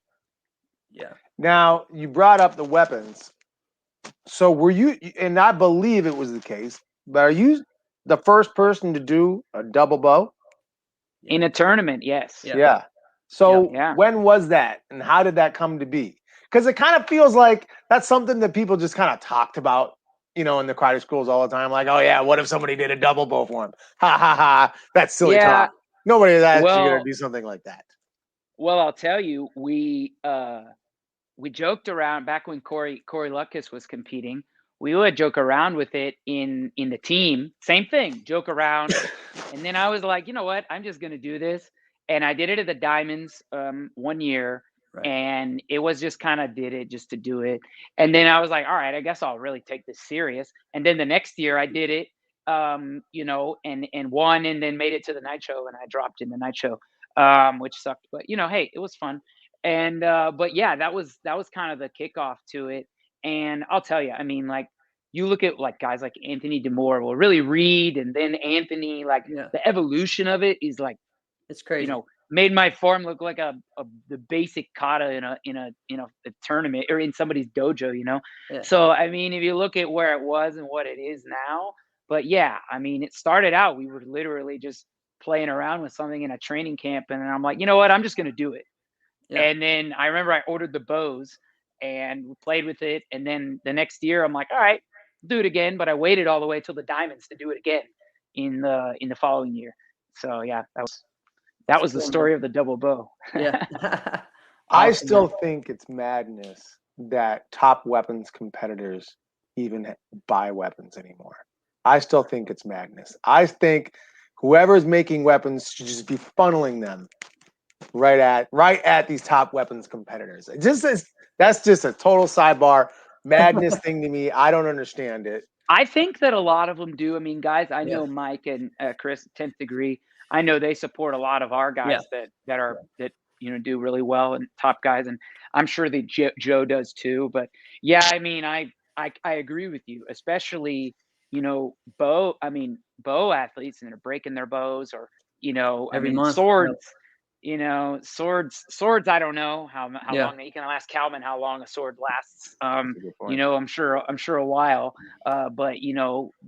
Yeah. Now, you brought up the weapons. So were you, and I believe it was the case, but are you the first person to do a double bow? In a tournament? Yes. Yeah. So when was that, and how did that come to be? Because it kind of feels like that's something that people just kind of talked about, in the karate schools all the time. Like, oh yeah, what if somebody did a double bow for him? Ha ha ha! That's silly talk. Nobody's actually gonna do something like that. Well, I'll tell you, we joked around back when Corey Lucas was competing. We would joke around with it in the team. Same thing, joke around. And then I was like, you know what? I'm just going to do this. And I did it at the Diamonds 1 year. Right. And it was just kind of did it just to do it. And then I was like, all right, I guess I'll really take this serious. And then the next year I did it, and won, and then made it to the night show, and I dropped in the night show, which sucked. But, hey, it was fun. And but yeah, that was kind of the kickoff to it. And I'll tell you, I mean, like, you look at like guys like Anthony Demore, well, really Reed, and then Anthony, like the evolution of it is like, it's crazy. Made my form look like the basic kata in a tournament or in somebody's dojo, Yeah. So I mean, if you look at where it was and what it is now, but yeah, I mean, it started out, we were literally just playing around with something in a training camp, and I'm like, you know what, I'm just gonna do it. Yeah. And then I remember I ordered the bows and we played with it. And then the next year I'm like, all right, do it again. But I waited all the way till the Diamonds to do it again in the following year. So yeah, that was the story of the double bow. Yeah. I still think it's madness that top weapons competitors even buy weapons anymore. I still think it's madness. I think whoever's making weapons should just be funneling them right at these top weapons competitors. That's just a total sidebar madness thing to me. I don't understand it. I think that a lot of them do. I mean, guys, I know Mike and Chris, 10th Degree. I know they support a lot of our guys that do really well, and top guys, and I'm sure that Joe does too. But yeah, I mean, I agree with you, especially bow athletes, and they're breaking their bows, or every month. Swords. Swords. I don't know how long. You can ask Calvin how long a sword lasts. I'm sure a while. But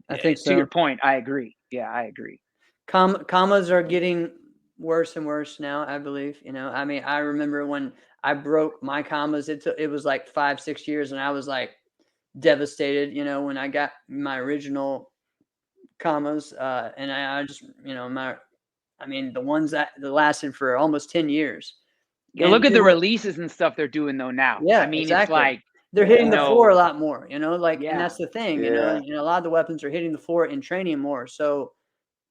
I think to your point, I agree. Yeah, I agree. Commas are getting worse and worse now, I believe. I mean, I remember when I broke my commas, it was like 5-6 years, and I was like devastated. When I got my original commas, and I just the ones that lasted for almost 10 years. Yeah, look at the releases and stuff they're doing though now. Yeah, I mean, exactly. It's like they're hitting the floor a lot more, and that's the thing, Yeah. A lot of the weapons are hitting the floor in training more, so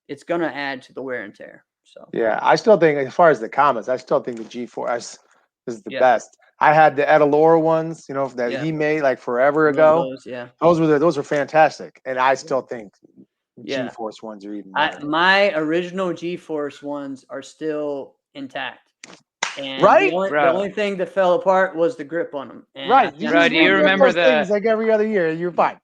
it's going to add to the wear and tear. So yeah, I still think, as far as the commas, I still think the G4 is the best. I had the Edalora ones, that he made like forever ago. Those were fantastic, and I still think G-Force ones are even better. My original G-Force ones are still intact. And the only thing that fell apart was the grip on them. And right. Do you remember things like every other year? You're fine.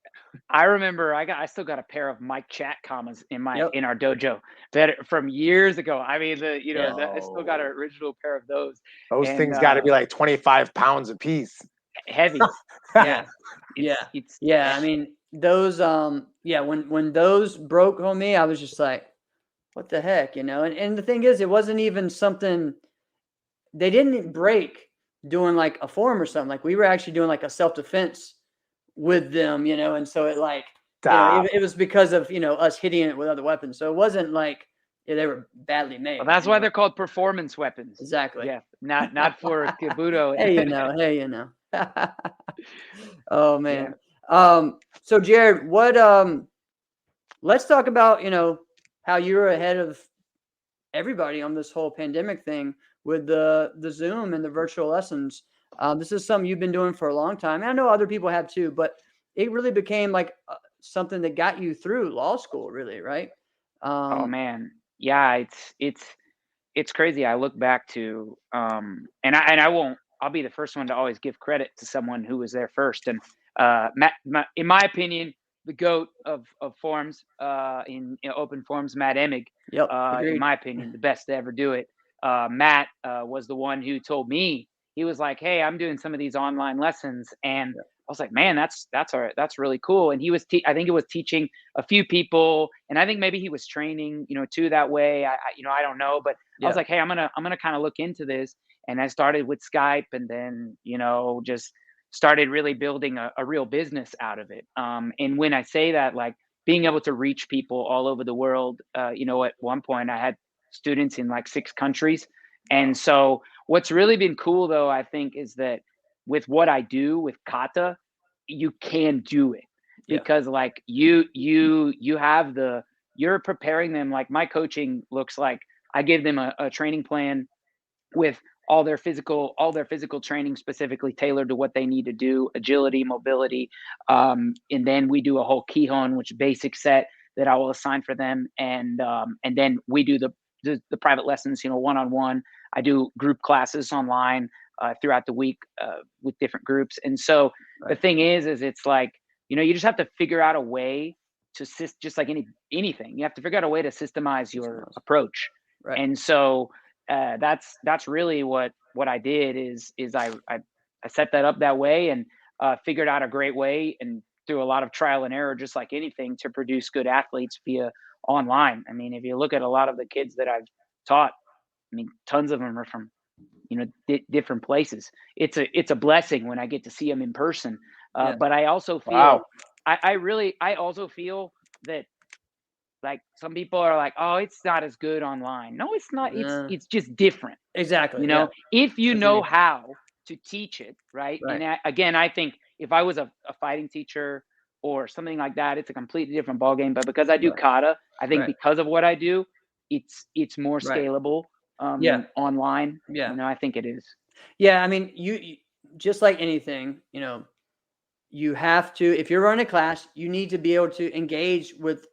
I remember I still got a pair of Mike Chat commas in our dojo that from years ago. I mean, I still got an original pair of those. Those things got to be like 25 pounds a piece. heavy. Yeah. It's I mean, those when those broke on me, I was just like, what the heck, And the thing is, it wasn't even something they didn't break doing like a form or something. Like we were actually doing like a self-defense with them, and so it like it was because of us hitting it with other weapons. So it wasn't like they were badly made. Well, that's why they're called performance weapons. Exactly. Yeah, not for Kabuto. Hey. Oh man. So Jared, what let's talk about, how you were ahead of everybody on this whole pandemic thing with the Zoom and the virtual lessons. This is something you've been doing for a long time. And I know other people have too, but it really became like something that got you through law school, really, right? Oh man, yeah, it's crazy. I look back to I'll be the first one to always give credit to someone who was there first. And in my opinion, the GOAT of forums in open forums, Matt Emig. Yep. In my opinion, the best to ever do it. Matt was the one who told me, he was like, "Hey, I'm doing some of these online lessons," and I was like, "Man, that's all right. That's really cool." And he was, I think it was teaching a few people, and I think maybe he was training, too, that way. I don't know, but I was like, "Hey, I'm gonna kind of look into this," and I started with Skype, and then just started really building a real business out of it. And when I say that, like being able to reach people all over the world, at one point I had students in like 6 countries. And so what's really been cool though, I think, is that with what I do with kata, you can do it because like you're preparing them. Like my coaching looks like I give them a training plan with all their physical training specifically tailored to what they need to do, agility, mobility. And then we do a whole Kihon, which basic set that I will assign for them. And then we do the private lessons, one-on-one. I do group classes online throughout the week with different groups. And so the thing is it's like, you just have to figure out a way to just like anything. You have to figure out a way to systemize your approach. Right. And so that's really what I did is I set that up that way and figured out a great way, and through a lot of trial and error, just like anything, to produce good athletes via online. I mean, if you look at a lot of the kids that I've taught, I mean, tons of them are from different places. It's a blessing when I get to see them in person. But I also feel I also feel that, like, some people are like, "Oh, it's not as good online." No, it's not. It's just different. Exactly. If you know how to teach it, right? And again, I think if I was a fighting teacher or something like that, it's a completely different ballgame. But because I do kata, I think because of what I do, it's more scalable online. I think it is. Yeah, I mean, you just like anything, you have to, if you're running a class, you need to be able to engage with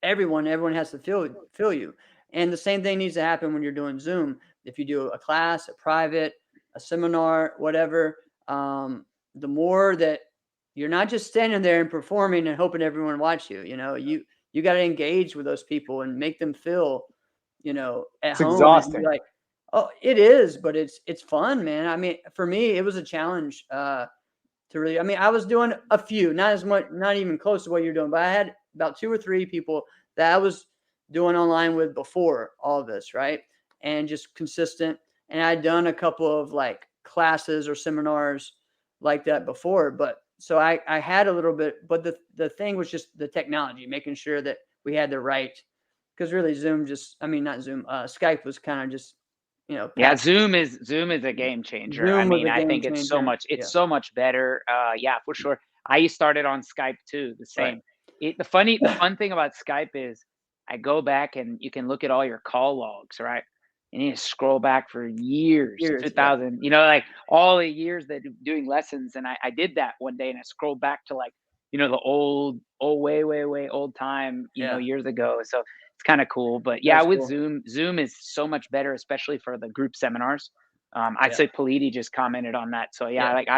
everyone has to feel you. And the same thing needs to happen when you're doing Zoom. If you do a class, a private, a seminar, whatever, the more that you're not just standing there and performing and hoping everyone watch you, you got to engage with those people and make them feel, at it's home. Exhausting. Like, oh, it is, but it's fun, man. I mean, for me, it was a challenge to really, I mean, I was doing a few, not as much, not even close to what you're doing, but I had about 2 or 3 people that I was doing online with before all of this, right? And just consistent. And I'd done a couple of like classes or seminars like that before, but so I had a little bit, but the thing was just the technology, making sure that we had the right, because really Skype was kind of just, Zoom is a game changer. I mean, I think it's so much better. For sure. I started on Skype too, the same. Right. The fun thing about Skype is I go back and you can look at all your call logs, right? And you scroll back for years 2000, like all the years that doing lessons. And I did that one day and I scrolled back to like, the old way old time, years ago. So it's kind of cool. But with Zoom is so much better, especially for the group seminars. I'd say Politi just commented on that. So like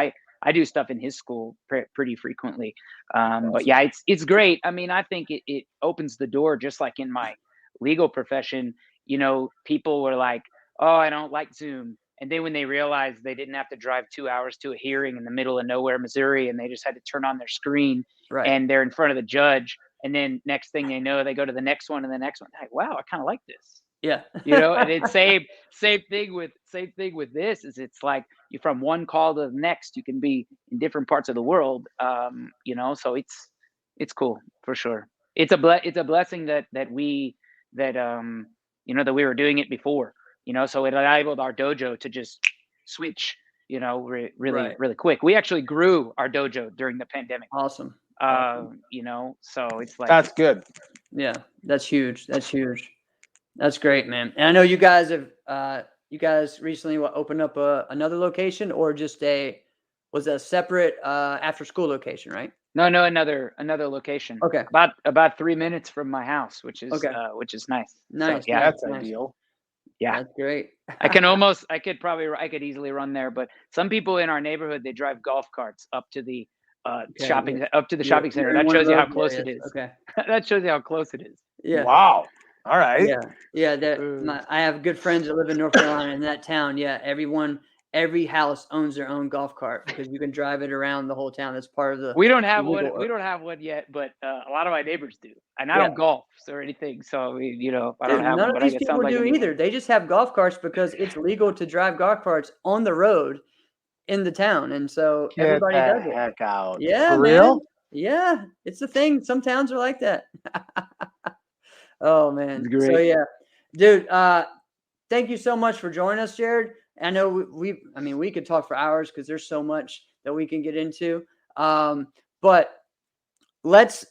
I do stuff in his school pretty frequently. But it's great. I mean, I think it opens the door, just like in my legal profession. People were like, "Oh, I don't like Zoom." And then when they realized they didn't have to drive 2 hours to a hearing in the middle of nowhere, Missouri, and they just had to turn on their screen Right. and they're in front of the judge. And then next thing they know, they go to the next one and the next one. Like, wow, I kind of like this. Yeah. And it's same thing with this is it's like you from one call to the next, you can be in different parts of the world. So it's cool for sure. It's a blessing that we were doing it before, so it enabled our dojo to just switch, really, Right. really quick. We actually grew our dojo during the pandemic. Awesome. So it's like, That's good. Yeah, that's huge. That's great, man. And I know you guys have recently opened up another location, or just was a separate after school location, right? No, another location. Okay. About 3 minutes from my house, which is nice. Nice. So, yeah, That's nice. ideal. Yeah, that's great. I could easily run there, but some people in our neighborhood, they drive golf carts up to the shopping center. That shows you how close it is. Okay. That shows you how close it is. Yeah. Wow. All right. Yeah. I have good friends that live in North Carolina in that town. Yeah, every house owns their own golf cart because you can drive it around the whole town. That's part of the. We don't have one. We don't have one yet, but a lot of my neighbors do, and I don't golf or anything. So I don't have none one. of these people do either. They just have golf carts because it's legal to drive golf carts on the road in the town, and so everybody does it. Heck out. Yeah, for man. real. Yeah, it's a thing. Some towns are like that. Oh man. Great. So yeah, dude. Thank you so much for joining us, Jared. I know we could talk for hours because there's so much that we can get into. But let's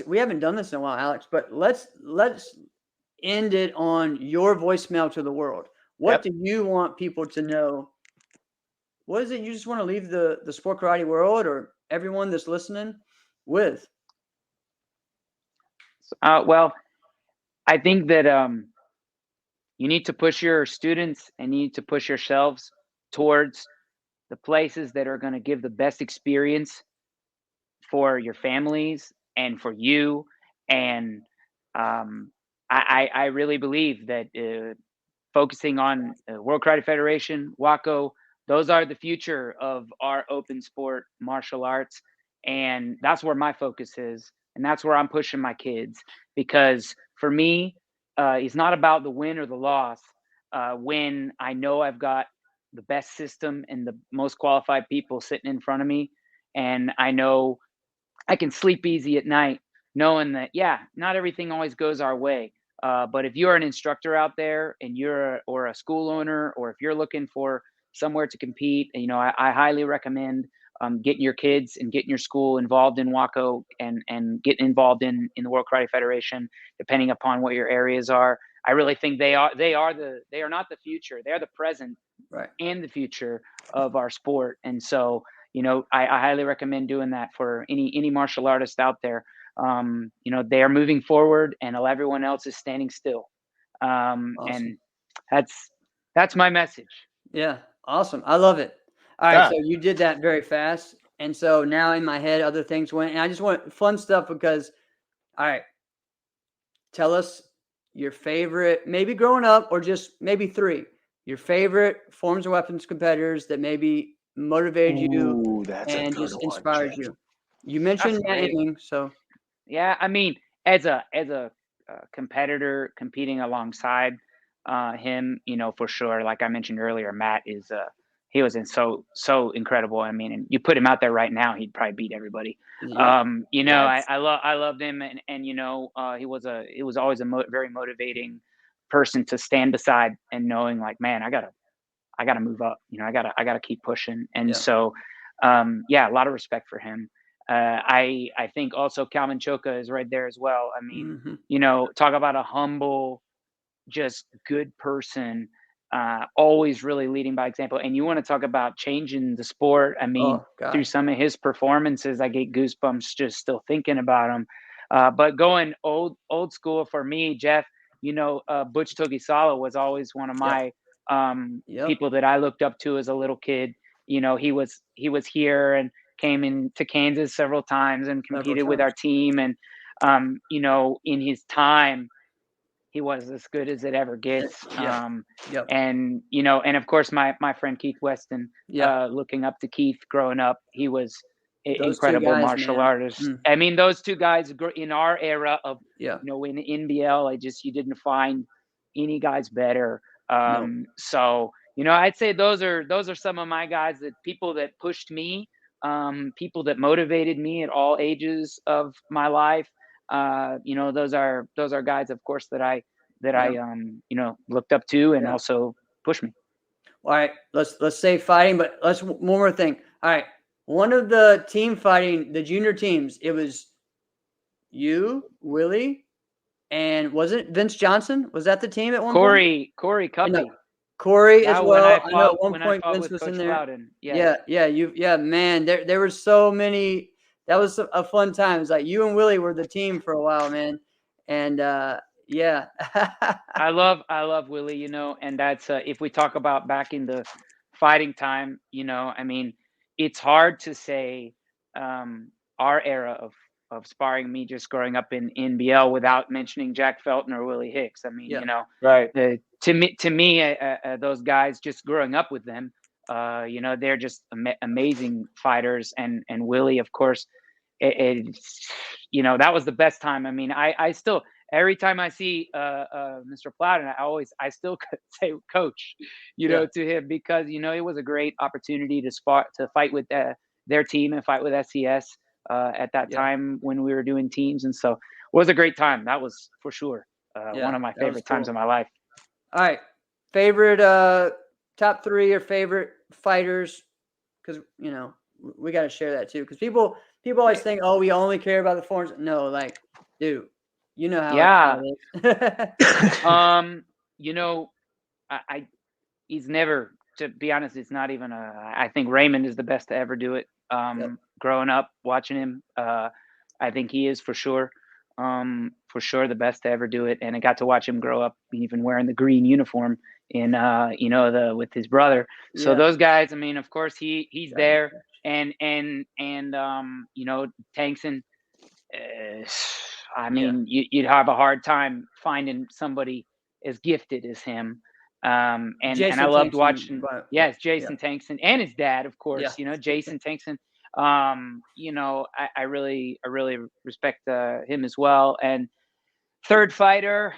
we haven't done this in a while, Alex. But let's end it on your voicemail to the world. What do you want people to know? What is it you just want to leave the sport karate world or everyone that's listening with? Well, I think that you need to push your students and you need to push yourselves towards the places that are going to give the best experience for your families and for you. And I really believe that focusing on World Karate Federation, WACO, those are the future of our open sport martial arts. And that's where my focus is. And that's where I'm pushing my kids, because for me, it's not about the win or the loss. When I know I've got the best system and the most qualified people sitting in front of me, and I know I can sleep easy at night knowing that, not everything always goes our way. But if you're an instructor out there and or a school owner, or if you're looking for somewhere to compete, I highly recommend getting your kids and getting your school involved in WACO and getting involved in the World Karate Federation, depending upon what your areas are. I really think they are not the future. They are the present, right, and the future of our sport. And so, I highly recommend doing that for any martial artist out there. They are moving forward and everyone else is standing still. Awesome. And that's my message. Yeah. Awesome. I love it. All right. So you did that very fast. And so now in my head, other things went, and I just want fun stuff because, all right, tell us your favorite, maybe growing up or just maybe 3, your favorite forms of weapons competitors that maybe motivated you and just inspired you. You mentioned Matt Inning, so. Yeah. I mean, as a competitor competing alongside him, for sure. Like I mentioned earlier, Matt he was so incredible. I mean, and you put him out there right now, he'd probably beat everybody. Yeah. I loved him, and he was always a very motivating person to stand beside, and knowing like, man, I gotta move up. I gotta keep pushing. And so, a lot of respect for him. I think also Calvin Choka is right there as well. I mean, talk about a humble, just good person, always really leading by example. And you want to talk about changing the sport. I mean, through some of his performances, I get goosebumps just still thinking about him. But going old school for me, Jeff, Butch Togisawa was always one of my people that I looked up to as a little kid. He was here and came into Kansas several times and competed with our team. And, in his time, he was as good as it ever gets. Yep. And and of course my friend Keith Weston, looking up to Keith growing up, he was Those incredible 2 guys, martial man. artist. I mean, those 2 guys in our era of Yeah. in NBL, you didn't find any guys better. No. So I'd say those are some of my guys, that people that pushed me, people that motivated me at all ages of my life. Those are guys, of course, that I looked up to and also pushed me. All right, let's say fighting, but one more thing. All right, one of the team fighting, the junior teams, it was you, Willie, and was it Vince Johnson? Was that the team at one point? Corey Cuppy. Corey as well. I know at one when point I fought Vince with was Coach in there. Loudon. Man. There were so many. That was a fun time. It's like you and Willie were the team for a while, man. And yeah. I love Willie, and that's if we talk about back in the fighting time, I mean, it's hard to say our era of sparring, me just growing up in NBL, without mentioning Jack Felton or Willie Hicks. I mean, right. To me, those guys, just growing up with them, they're just amazing fighters. And Willie, of course, that was the best time. I mean, I still, every time I see Mr. Plowden, I still say coach, to him, because it was a great opportunity to fight with their team and fight with SCS at that time when we were doing teams, and so it was a great time. That was for sure one of my favorite times of my life. All right, favorite top 3 or favorite fighters, because we got to share that too, because people always think, oh, we only care about the forms. No, like, dude. You know how it is. He's never, to be honest, it's not even I think Raymond is the best to ever do it. Growing up, watching him, I think he is for sure the best to ever do it. And I got to watch him grow up, even wearing the green uniform in, with his brother. So those guys, I mean, of course he's there, and Tankson, I mean, you'd have a hard time finding somebody as gifted as him. And I loved watching. Yes, Jason Tankson, and his dad, of course. Jason Tankson. I really respect him as well. And third fighter,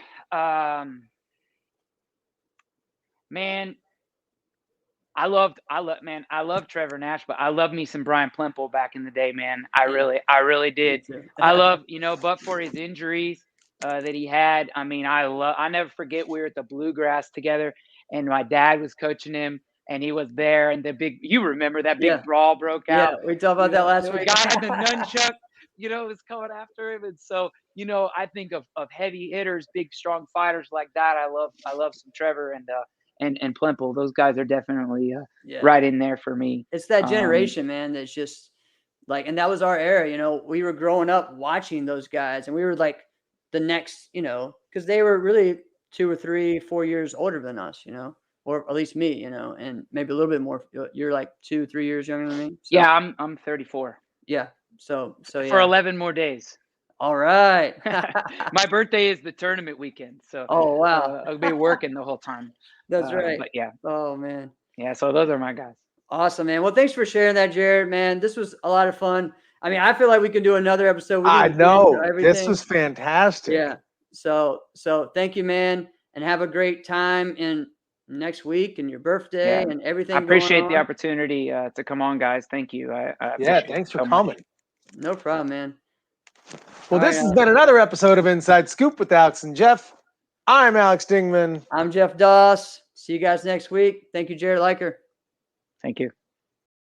man, I loved Trevor Nash, but I loved me some Brian Plemple back in the day, man. I really did. I love, but for his injuries that he had, I mean, I never forget, we were at the Bluegrass together, and my dad was coaching him, and he was there, and you remember that big brawl broke out. Yeah, we talked about that last week. The guy had the nunchuck, was coming after him. And so, I think of heavy hitters, big, strong fighters like that. I love some Trevor and Plemple. Those guys are definitely right in there for me. It's that generation, man, that's just like, and that was our era. We were growing up watching those guys, and we were like the next, because they were really 2 or 3, 4 years older than us, or at least me, and maybe a little bit more. You're like 2, 3 years younger than me. So. Yeah, I'm 34. Yeah. So yeah. For 11 more days. All right. My birthday is the tournament weekend, so oh wow, I'll be working the whole time. That's right. But yeah. Oh man. Yeah. So those are my guys. Awesome, man. Well, thanks for sharing that, Jarrett. Man, this was a lot of fun. I mean, I feel like we could do another episode. I know. This was fantastic. Yeah. So thank you, man, and have a great time in next week and your birthday and everything. I appreciate the opportunity to come on, guys. Thank you. Thanks for coming. No problem, man. Well, this has been another episode of Inside Scoop with Alex and Jeff. I'm Alex Dingman. I'm Jeff Doss. See you guys next week. Thank you, Jarrett Leiker. Thank you.